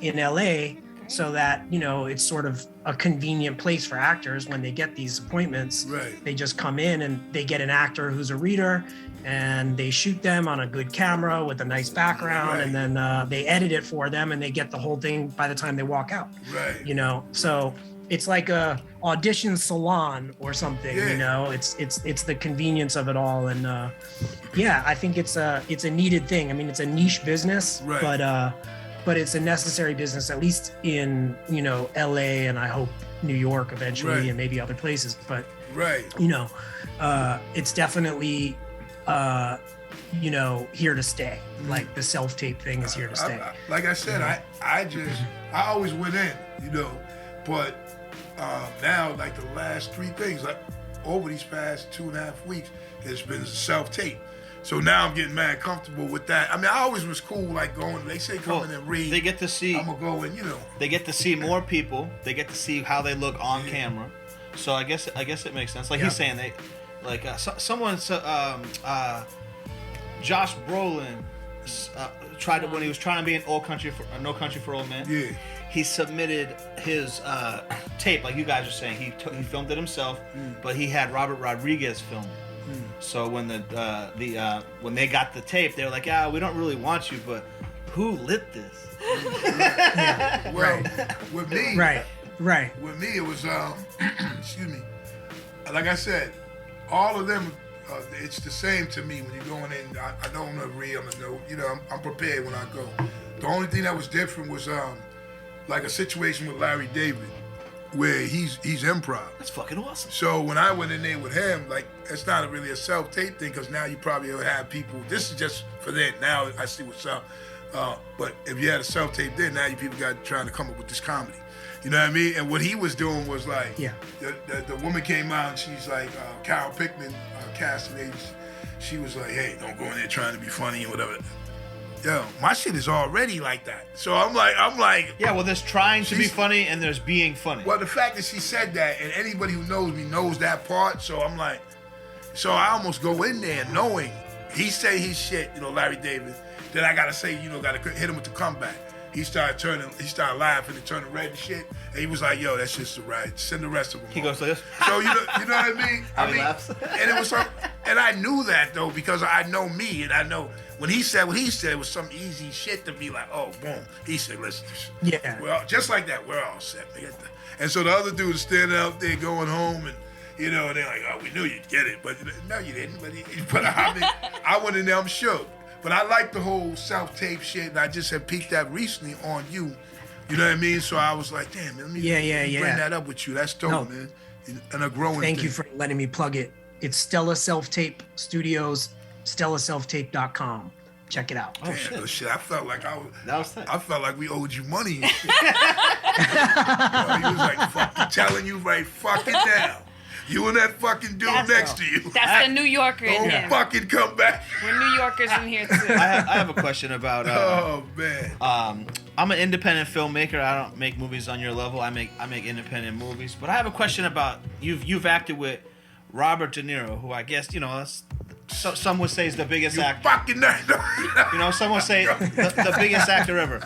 in LA so that, it's sort of a convenient place for actors when they get these appointments. They just come in and they get an actor who's a reader and they shoot them on a good camera with a nice background, and then they edit it for them and they get the whole thing by the time they walk out. So it's like a audition salon or something. It's the convenience of it all. And I think it's a needed thing. I mean, it's a niche business, but it's a necessary business, at least in LA, and I hope New York eventually, and maybe other places. But it's definitely here to stay. Like the self-tape thing is here to stay. Like I said, I always went in, but now, like the last 3 things, like over these past 2.5 weeks, it's been self-tape. So now I'm getting mad comfortable with that. I mean, I always was cool, like going. They say come in and read. They get to see. I'm gonna go and They get to see more people. They get to see how they look on camera. So I guess it makes sense. Like he's saying, they like someone Josh Brolin tried to when he was trying to be in No Country for Old Men. He submitted his tape, like you guys are saying. He filmed it himself, but he had Robert Rodriguez film it. So when when they got the tape, they were like, we don't really want you, but who lit this? With me, with me, it was excuse me. Like I said, all of them. It's the same to me when you're going in. I know I'm gonna read. I'm prepared when I go. The only thing that was different was like a situation with Larry David, where he's improv. That's fucking awesome. So when I went in there with him, like it's not really a self-tape thing, because now you probably will have people. This is just for them. Now I see what's up. But if you had a self-tape there, now you people got trying to come up with this comedy. You know what I mean? And what he was doing was like, the woman came out and she's like, Carol Pickman, casting agent. She was like, hey, don't go in there trying to be funny or whatever. Yo, my shit is already like that. So I'm like. Yeah, well, there's trying to be funny and there's being funny. Well, the fact that she said that, and anybody who knows me knows that part. So I'm like, so I almost go in there knowing he say his shit, Larry David. Then I gotta say, gotta hit him with the comeback. He started laughing and turning red and shit. And he was like, yo, that's just the right. Send the rest of them. He goes like this. So you know what I mean? He laughs. And it was and I knew that though, because I know me, and I know when he said what he said was some easy shit to be like, oh, boom. He said, listen, well, just like that, we're all set. And so the other dude is standing out there going home, and they're like, oh, we knew you'd get it, but no, you didn't. But I mean, I went in there, I'm shook. But I like the whole self-tape shit, and I just had peeked that recently on you. You know what I mean? So I was like, damn, let me bring that up with you. That's dope, man. And a growing Thank thing. you for letting me plug it. It's Stella Self-Tape Studios, stellaselftape.com. Check it out. Damn, shit. I felt like I felt like we owed you money and shit. He was like, fucking telling you right fucking now. You and that fucking dude next to you. That's the New Yorker in Don't him. fucking come back. We're New Yorkers in here too. I have a question about. Oh man. I'm an independent filmmaker. I don't make movies on your level. I make independent movies. But I have a question about you've acted with Robert De Niro, who I guess some would say is the biggest actor. Fucking nerd. Some would say the biggest actor ever.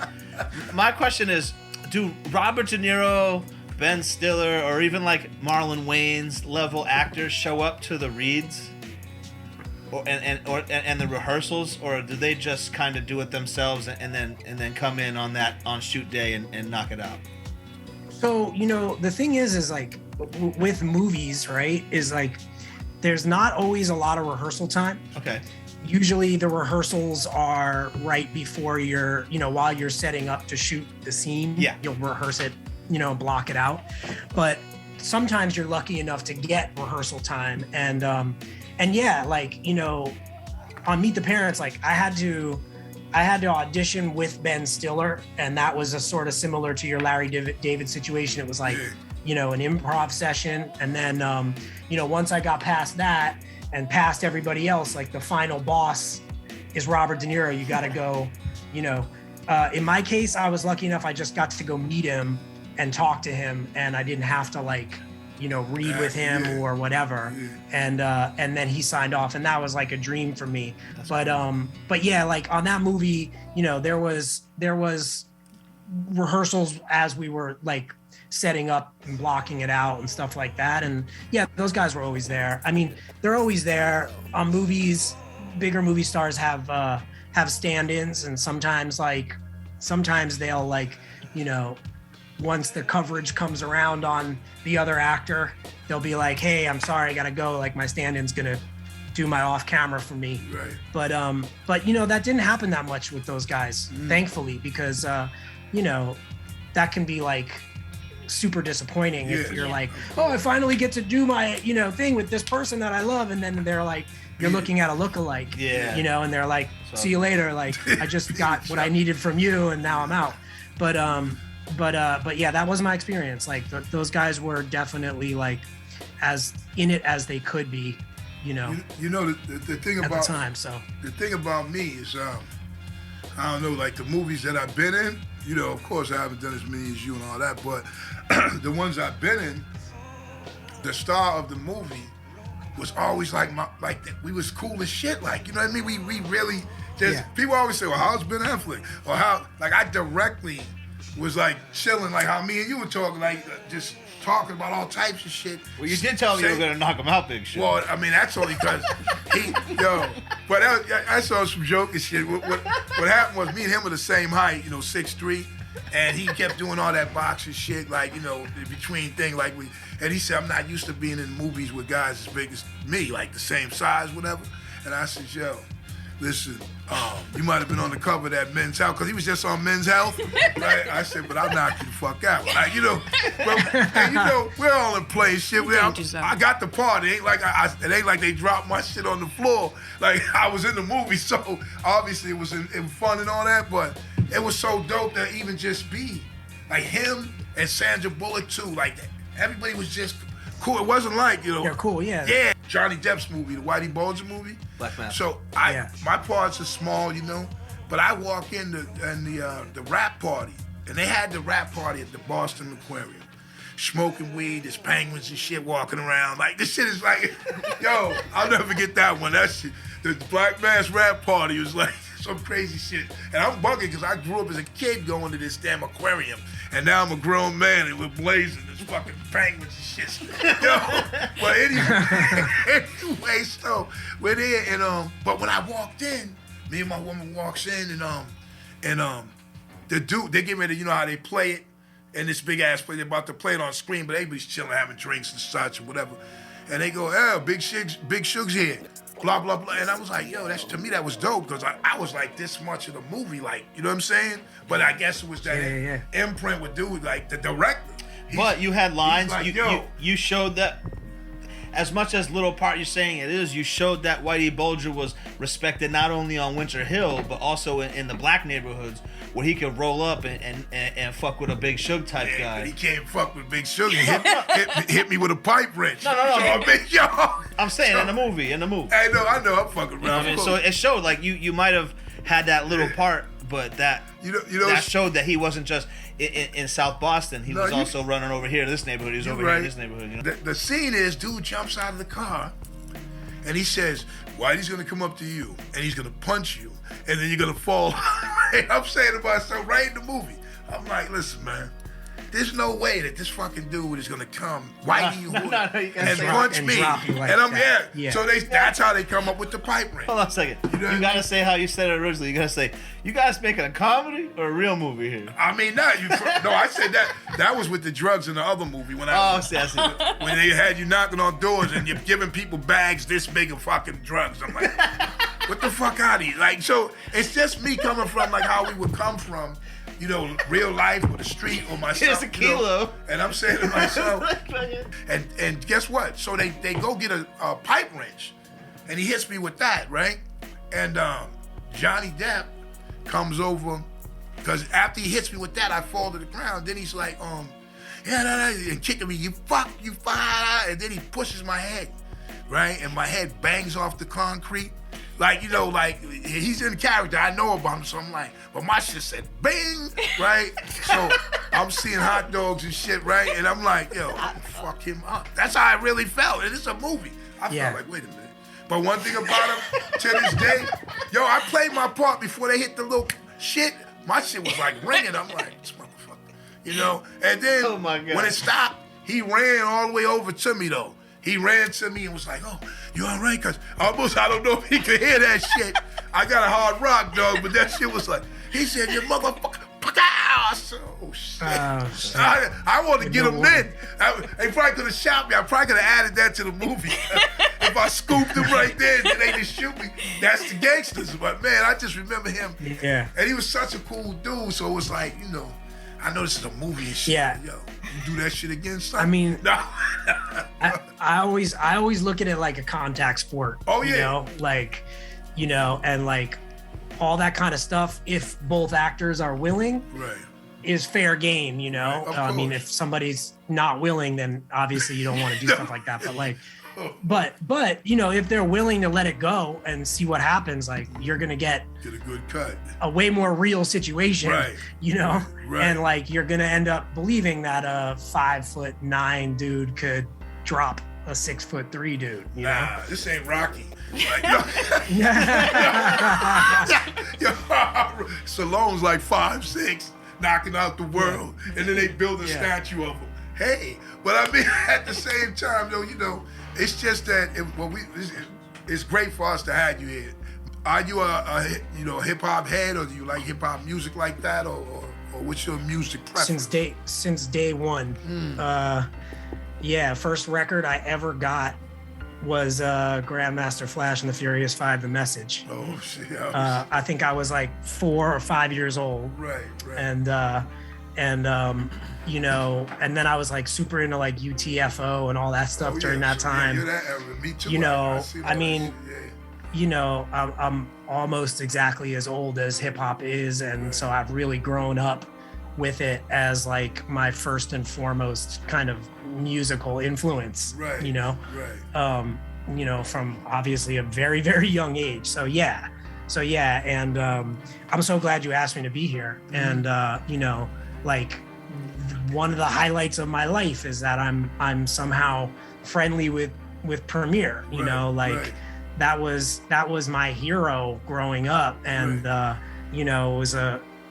My question is, do Robert De Niro, Ben Stiller, or even like Marlon Wayans level actors show up to the reads and the rehearsals, or do they just kind of do it themselves and then come in on shoot day and knock it out? So, the thing is like with movies, right, is like there's not always a lot of rehearsal time. Okay. Usually the rehearsals are right before you're, while you're setting up to shoot the scene. Yeah. You'll rehearse it, block it out. But sometimes you're lucky enough to get rehearsal time. And yeah, like, on Meet the Parents, like I had to audition with Ben Stiller, and that was a sort of similar to your Larry David situation. It was like, an improv session. And then, once I got past that and past everybody else, like the final boss is Robert De Niro. You got to go, in my case, I was lucky enough. I just got to go meet him and talk to him, and I didn't have to read with him or whatever. And then he signed off, and that was like a dream for me. But yeah, like on that movie, there was rehearsals as we were like setting up and blocking it out and stuff like that. And yeah, those guys were always there. I mean, they're always there on movies. Bigger movie stars have stand-ins, and sometimes they'll once the coverage comes around on the other actor, they'll be like, hey, I'm sorry, I gotta go. Like my stand-in's gonna do my off camera for me. Right. But that didn't happen that much with those guys, thankfully, because that can be like super disappointing if you're like, oh, I finally get to do my, thing with this person that I love. And then they're like, you're looking at a lookalike, and they're like, see you later. Like, I just got what I needed from you and now I'm out. But yeah, that was my experience. Like those guys were definitely like as in it as they could be, the thing about at the time. So the thing about me is, I don't know, like the movies that I've been in, of course I haven't done as many as you and all that, but the ones I've been in, the star of the movie was always we was cool as shit. Like, you know what I mean? We really just, people always say, well, how's Ben Affleck? Or how, like I directly was like chilling, like how me and you were talking, like just talking about all types of shit. Well, you did tell me you were gonna knock him out, Big Shit. Well, I mean, that's only because but I saw some joking shit. What happened was me and him were the same height, 6'3", and he kept doing all that boxing shit, like, in between thing, like and he said, I'm not used to being in movies with guys as big as me, like the same size, whatever. And I said, yo, listen, you might have been on the cover of that Men's Health, because he was just on Men's Health, right? I said, but I'll knock you the fuck out. Like, we're all in play shit. I got the part. It ain't like they dropped my shit on the floor. Like, I was in the movie, so obviously it was fun and all that, but it was so dope to even just be, like him and Sandra Bullock too, like everybody was just cool. It wasn't like, they're cool, yeah. Yeah, Johnny Depp's movie, the Whitey Bulger movie. Black Panther. So my parts are small, but I walk in the rap party, and they had the rap party at the Boston Aquarium, smoking weed, there's penguins and shit walking around. Like, this shit is like, yo, I'll never forget that one. That shit, the Black Mass rap party was like some crazy shit. And I'm bugging because I grew up as a kid going to this damn aquarium, and now I'm a grown man and we're blazing. There's fucking penguins and shit. Yo, but anyway, so we're there, and but when I walked in, me and my woman walks in, and the dude, they get ready, how they play it, and this big ass play, they're about to play it on screen, but everybody's chilling, having drinks and such and whatever. And they go, Big Suge's here. Blah, blah, blah. And I was like, yo, to me, that was dope, because I was like this much of the movie, like, you know what I'm saying? But I guess it was that imprint with dude, like the director. But you had lines, like, you showed that, as much as little part you're saying it is, you showed that Whitey Bulger was respected not only on Winter Hill, but also in the black neighborhoods, where he could roll up and fuck with a Big Suge type guy. But he can't fuck with Big Suge. He hit me with a pipe wrench. No. I'm saying in the movie. I know, I'm fucking around. You know what I mean? So it showed, like, you might have had that little part, but that that showed that he wasn't just in South Boston. He was also running over here to this neighborhood. He was over here in this neighborhood. The scene is, dude jumps out of the car, and he says, Whitey's gonna come up to you, and he's gonna punch you, and then you're gonna fall. I'm saying to myself, right in the movie, I'm like, listen, man, there's no way that this fucking dude is gonna come whitey and drop- punch and me. drop you like And I'm that. Yeah. So that's how they come up with the pipe wrench. Hold on a second. You know what You I gotta mean? say how you said it originally. You gotta say, you guys making a comedy or a real movie here? I mean, no, I said that. That was with the drugs in the other movie when Oh, see, I see. when they had you knocking on doors and you're giving people bags this big of fucking drugs. I'm like, what the fuck are these? Like, so it's just me coming from like how we would come from, you know, real life or the street or myself. Here's a kilo. You know, and I'm saying to myself, and guess what? So they go get a pipe wrench, and he hits me with that, right? And Johnny Depp comes over, because after he hits me with that, I fall to the ground. Then he's like, and kicking me, you fuck, and then he pushes my head, right? And my head bangs off the concrete. Like, you know, like, he's in character. I know about him, so I'm like, but my shit said bing, right? So I'm seeing hot dogs and shit, right? And I'm like, yo, I'm gonna fuck him up. That's how I really felt. And it's a movie. I felt like, wait a minute. But one thing about him, to this day, yo, I played my part before they hit the little shit. My shit was like ringing. I'm like, this motherfucker, you know? And then Oh my God. when it stopped, he ran all the way over to me, though. He ran to me and was like, oh, you all right? Because almost, I don't know if he could hear that shit. I got a hard rock, dog, but that shit was like, he said, you motherfucker. I said, oh, shit. I wanted to get him then. They probably could have shot me. I probably could have added that to the movie. If I scooped him right there and they didn't shoot me, that's the gangsters. But, man, I just remember him. Yeah. And he was such a cool dude, so it was like, you know, I know this is a movie and shit. Yeah. Yo, you do that shit again, son? I mean, no. I always look at it like a contact sport. Oh, yeah. You know, like, you know, and like all that kind of stuff, if both actors are willing, Right. is fair game, you know? Right, of I mean, course. if somebody's not willing, then obviously you don't want to do stuff like that. But like, but you know, if they're willing to let it go and see what happens, like you're gonna get a good cut. a way more real situation, Right. you know? Right. And like you're gonna end up believing that a 5'9" dude could drop a 6'3" dude, you know? Nah, this ain't Rocky. Like, yo, Stallone's like 5'6", knocking out the world, and then they build a statue of him. Hey, but I mean, at the same time, though, you know, it's just that it's great for us to have you here. Are you a hip hop head, or do you like hip hop music like that, or what's your music preference? Since day one, first record I ever got was Grandmaster Flash and the Furious 5, The Message. Oh shit! I think I was like 4 or 5 years old. Right. And you know, and then I was like super into like UTFO and all that stuff during that time. Yeah, that era. Me too. You know, I mean, you know, I'm almost exactly as old as hip hop is, and so I've really grown up with it as like my first and foremost kind of musical influence. Right. You know. Right. You know, from obviously a very, very young age. So yeah, and I'm so glad you asked me to be here. And you know, like one of the highlights of my life is that I'm somehow friendly with Premier. You know, like that was my hero growing up, and you know, it was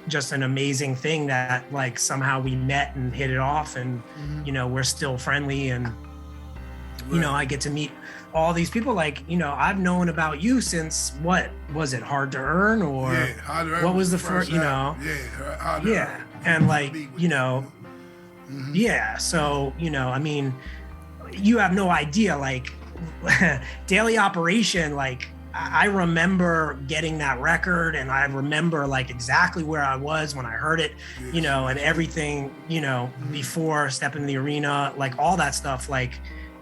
just an amazing thing that like somehow we met and hit it off, and you know, we're still friendly, and you know, I get to meet all these people. Like, you know, I've known about you since, what was it, Hard to Earn, or Hard to Earn what was the first, you know? Hard to Earn. And like, you know, so, you know, I mean, you have no idea, like Daily Operation, like I remember getting that record, and I remember like exactly where I was when I heard it, you know, and everything, you know, before stepping in the arena, like all that stuff, like,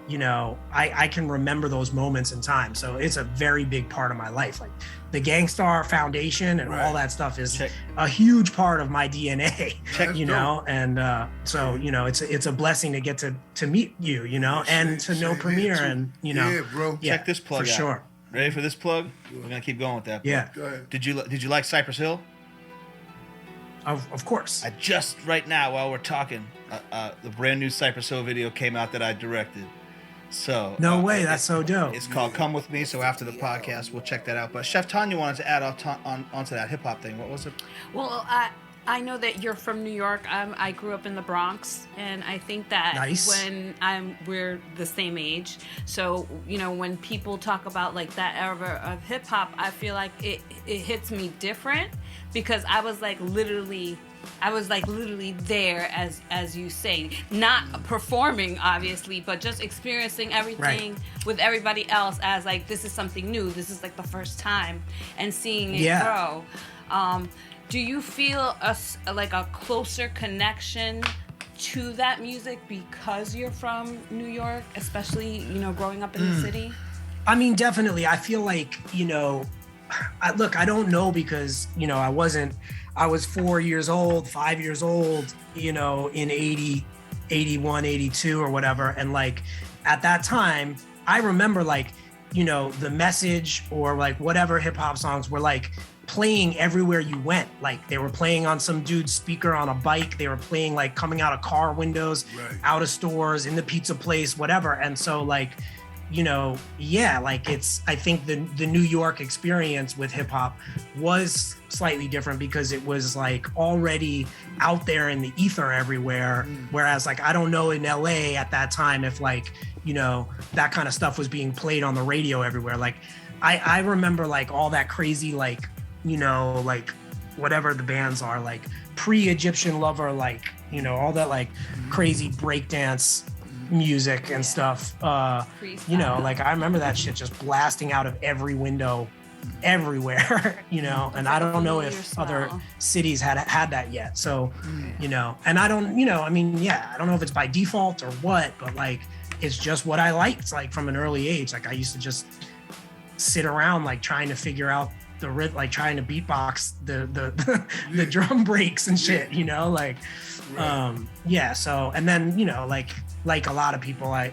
you know, I can remember those moments in time. So it's a very big part of my life. Like the Gangstar Foundation and all that stuff is a huge part of my DNA, you know? And so, you know, it's a blessing to get to meet you, you know, and to know Premier, and, you know. Yeah, bro. Check this plug for out. Sure. Ready for this plug? We're gonna keep going with that. Yeah. Go ahead. Did you like Cypress Hill? Of course. I just right now while we're talking, the brand new Cypress Hill video came out that I directed. So no way, that's so dope. It's called "Come With Me." So after the podcast, we'll check that out. But Chef Tanya wanted to add onto that hip hop thing. What was it? Well, I know that you're from New York. I grew up in the Bronx, and I think that we're the same age. So, you know, when people talk about like that era of hip hop, I feel like it hits me different because I was like literally there as you say, not performing obviously, but just experiencing everything with everybody else as like this is something new. This is like the first time and seeing it grow. Do you feel a closer connection to that music because you're from New York, especially, you know, growing up in the city? I mean, definitely. I feel like, you know, I don't know because, you know, I was 4 years old, 5 years old, you know, in 80, 81, 82 or whatever. And like at that time, I remember like, you know, The Message or like whatever hip hop songs were like playing everywhere you went. Like they were playing on some dude's speaker on a bike. They were playing like coming out of car windows, out of stores, in the pizza place, whatever. And so like, you know, like I think the New York experience with hip hop was slightly different because it was like already out there in the ether everywhere. Whereas like, I don't know in LA at that time if like, you know, that kind of stuff was being played on the radio everywhere. Like I remember like all that crazy, like, you know, like whatever the bands are, like pre-Egyptian Lover, like, you know, all that like crazy breakdance music and stuff. You know, like I remember that shit just blasting out of every window everywhere, you know, and I don't know if other cities had that yet. So, you know, and I don't, you know, I mean, I don't know if it's by default or what, but like, it's just what I liked, like from an early age. Like I used to just sit around, like trying to figure out the rhythm, like trying to beatbox the drum breaks and shit, you know, like, so, and then, you know, like a lot of people, I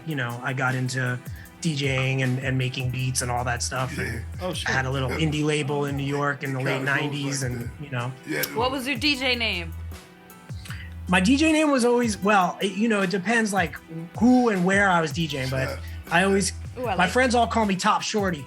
got into DJing and making beats and all that stuff. And I had a little indie label in New York in the late 90s and, you know. What was your DJ name? My DJ name was always, it depends like who and where I was DJing, but I always, my friends all call me Top Shorty.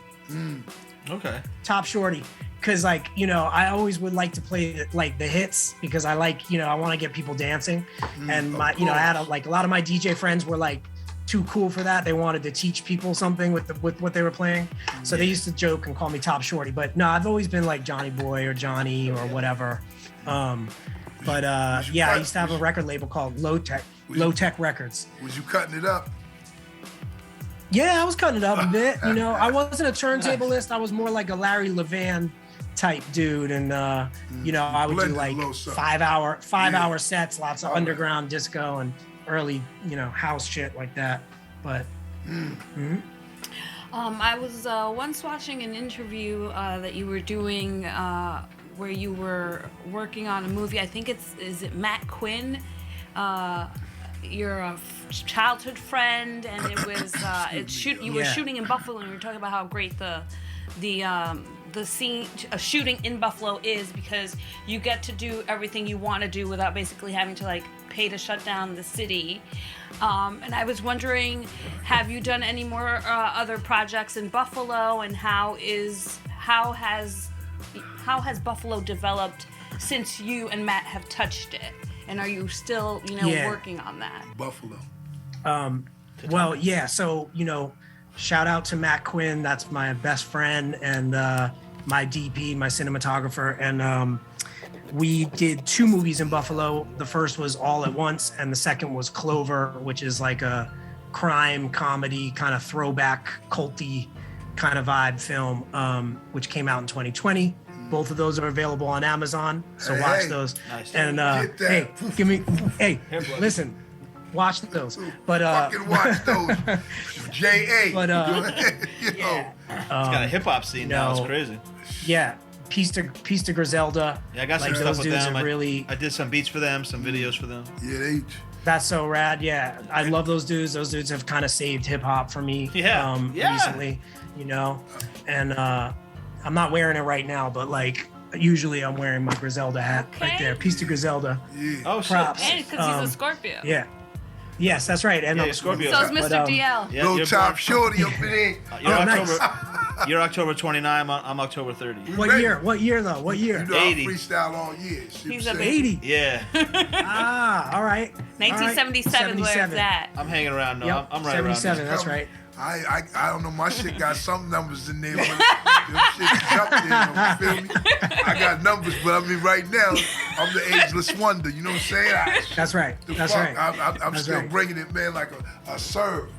Okay. Top Shorty. Cause like, you know, I always would like to play like the hits because I like, you know, I want to get people dancing. And my, you know, I had a lot of my DJ friends were like too cool for that. They wanted to teach people something with what they were playing. So they used to joke and call me Top Shorty, but no, I've always been like Johnny Boy or Johnny or whatever. I used to have a record label called Low Tech Records. Was you cutting it up? Yeah, I was cutting it up a bit. You know, I wasn't a turntablist. I was more like a Larry Levan type dude, and you know, I would do like 5 hour sets, lots of underground disco and early, you know, house shit like that. But I was once watching an interview that you were doing where you were working on a movie. I think is it Matt Quinn? You're a childhood friend, and it was you were shooting in Buffalo, and you were talking about how great the scene shooting in Buffalo is because you get to do everything you want to do without basically having to like pay to shut down the city. And I was wondering, have you done any more other projects in Buffalo, and how has Buffalo developed since you and Matt have touched it? And are you still, you know, working on that? Buffalo. So, you know, shout out to Matt Quinn. That's my best friend and my DP, my cinematographer. And we did 2 movies in Buffalo. The first was All at Once, and the second was Clover, which is like a crime comedy, kind of throwback, culty kind of vibe film, which came out in 2020. Both of those are available on Amazon, so watch those. Nice. And listen, watch those. But fucking watch those. J.A. But it's got a hip hop scene now. It's crazy. Yeah, Piece to Griselda. Yeah, I got some stuff with them. I did some beats for them, some videos for them. Yeah, that's so rad. Yeah, I love those dudes. Those dudes have kind of saved hip hop for me. Recently, you know, and. I'm not wearing it right now, but like usually I'm wearing my Griselda hat right there. Piece to Griselda. Yeah. Oh, props. And because he's a Scorpio. Yeah. Yes, that's right. And Scorpio. So is Mr. DL. Little Top Shorty up in there. Nice. You're October 29. I'm October 30. What year? What year though? What year? You know, 80. I freestyle all year. He's a 80. Yeah. All right. 1977 is where it's at. I'm hanging around. No, Yep. I'm right around. 77. That's right. I don't know. My shit got some numbers in there. But them shit's up there. You feel me? I got numbers, but I mean, right now, I'm the ageless wonder. You know what I'm saying? That's right. That's fuck? right. I'm That's still right. bringing it, man, like a serve,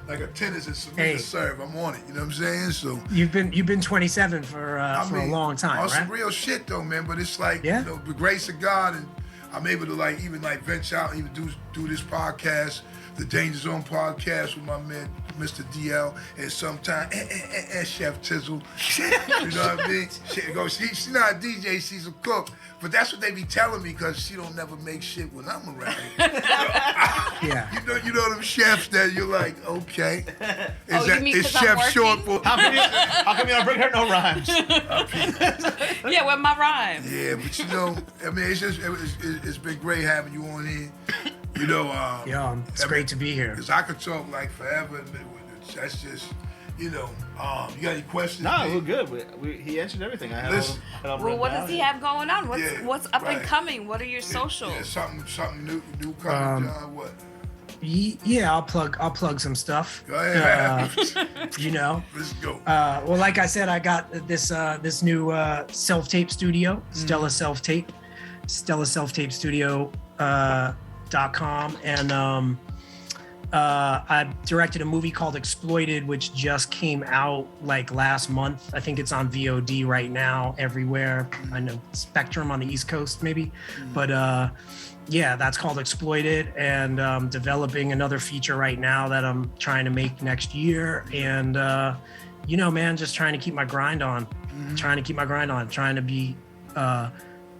like a tennis and submit a serve. I'm on it. You know what I'm saying? So you've been 27 for a long time, on right? some real shit though, man. But it's like, Yeah. you know, the grace of God, and I'm able to even venture out and even do this podcast, the Danger Zone podcast with my man Mr. DL, and sometimes Chef Tizzle. You know what I mean? She's not a DJ, she's a cook. But that's what they be telling me, because she don't never make shit when I'm around. Yeah. You know them chefs that you're like, okay. Is chef short for? How come you don't bring her no rhymes? Yeah, with my rhyme. Yeah, but you know, I mean, it's been great having you on here. You know, It's great to be here. Because I could talk like forever. That's just, you know. You got any questions? No, man? we're good. He answered everything. I had Listen. Well, what does he have going on? What's up and right. coming? What are your socials? Yeah, something new coming, John. What? Yeah, I'll plug some stuff. Go ahead. You know. Let's go. Well, like I said, I got this new self-tape studio, Stella Self-Tape, StellaSelfTapeStudio.com, and I directed a movie called Exploited, which just came out like last month. I think it's on VOD right now everywhere. I know Spectrum on the East Coast maybe, but yeah, that's called Exploited, and developing another feature right now that I'm trying to make next year. And you know, man, just trying to keep my grind on, trying to be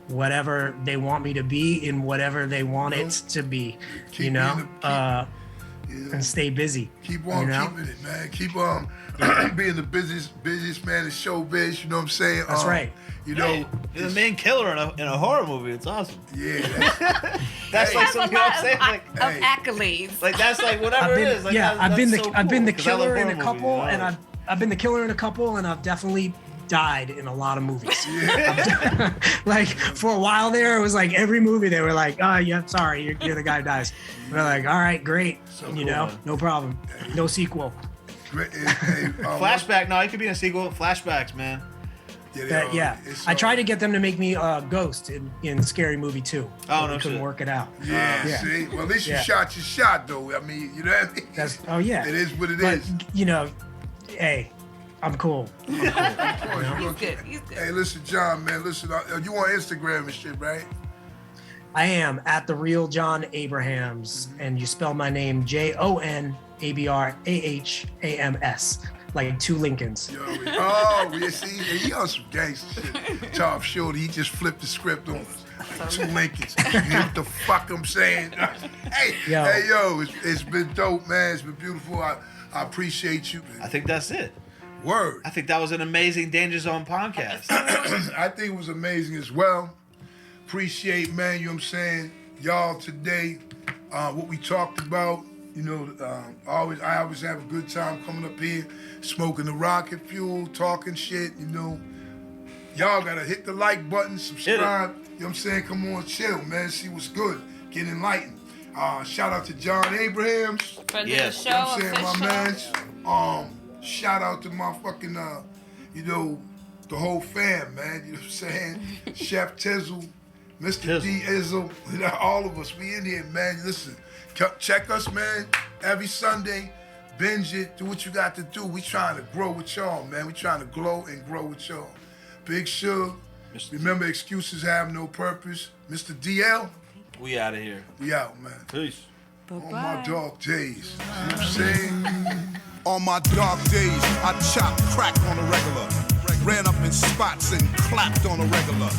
whatever they want me to be in whatever they want it to be, you know, and stay busy. Keep on keeping it, man. Keep on being the busiest man in showbiz. You know what I'm saying? That's right. You know, you're the main killer in a horror movie. It's awesome. Yeah. That's like something I'm saying. Like, of accolades. Like that's like whatever it is. Like, I've been the cool, killer in a couple, movies, you know? and I've been the killer in a couple, and I've definitely died in a lot of movies. Yeah. Like for a while there, it was like every movie they were like, "Oh, yeah, sorry, you're the guy who dies." We're like, "All right, great, you know, no problem, no sequel." Flashback? No, it could be a sequel. Flashbacks, man. I tried to get them to make me Ghost in Scary Movie 2. Oh, no, couldn't work it out. Yeah, see? Well, at least you shot your shot, though. I mean, you know what I mean? It is what it is. You know, hey, I'm cool. He's good. Hey, listen, John, man, listen. You on Instagram and shit, right? I am at the real Jon Abrahams, and you spell my name JONABRAHAMS, like two Lincolns. We see, he on some gangster shit. Top Shorty, he just flipped the script on us. Like two Lincolns. You know what the fuck I'm saying? Hey, yo, it's been dope, man. It's been beautiful. I appreciate you. I think that's it. Word. I think that was an amazing Danger Zone podcast. I think it was amazing as well. Appreciate, man, you know what I'm saying? Y'all today, what we talked about, you know, I always have a good time coming up here, smoking the rocket fuel, talking shit, you know. Y'all gotta hit the like button, subscribe, you know what I'm saying? Come on, chill, man, see what's good, get enlightened. Shout out to Jon Abrahams. Yes. You know what I'm saying, my man. Shout out to my fucking, you know, the whole fam, man. You know what I'm saying? Chef Tizzle, Mr. D Izzle, all of us. We in here, man. Listen, check us, man. Every Sunday, binge it. Do what you got to do. We trying to grow with y'all, man. We trying to glow and grow with y'all. Big Suge. Remember, excuses have no purpose. Mr. DL. We out of here. We out, man. Peace. On my dark days. You know what I'm saying? On my dark days, I chopped crack on a regular. Ran up in spots and clapped on a regular.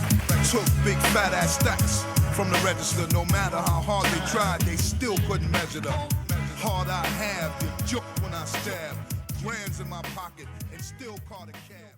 Took big fat ass stacks from the register. No matter how hard they tried, they still couldn't measure the hard I have. You joke when I stab. Grands in my pocket and still caught a cab.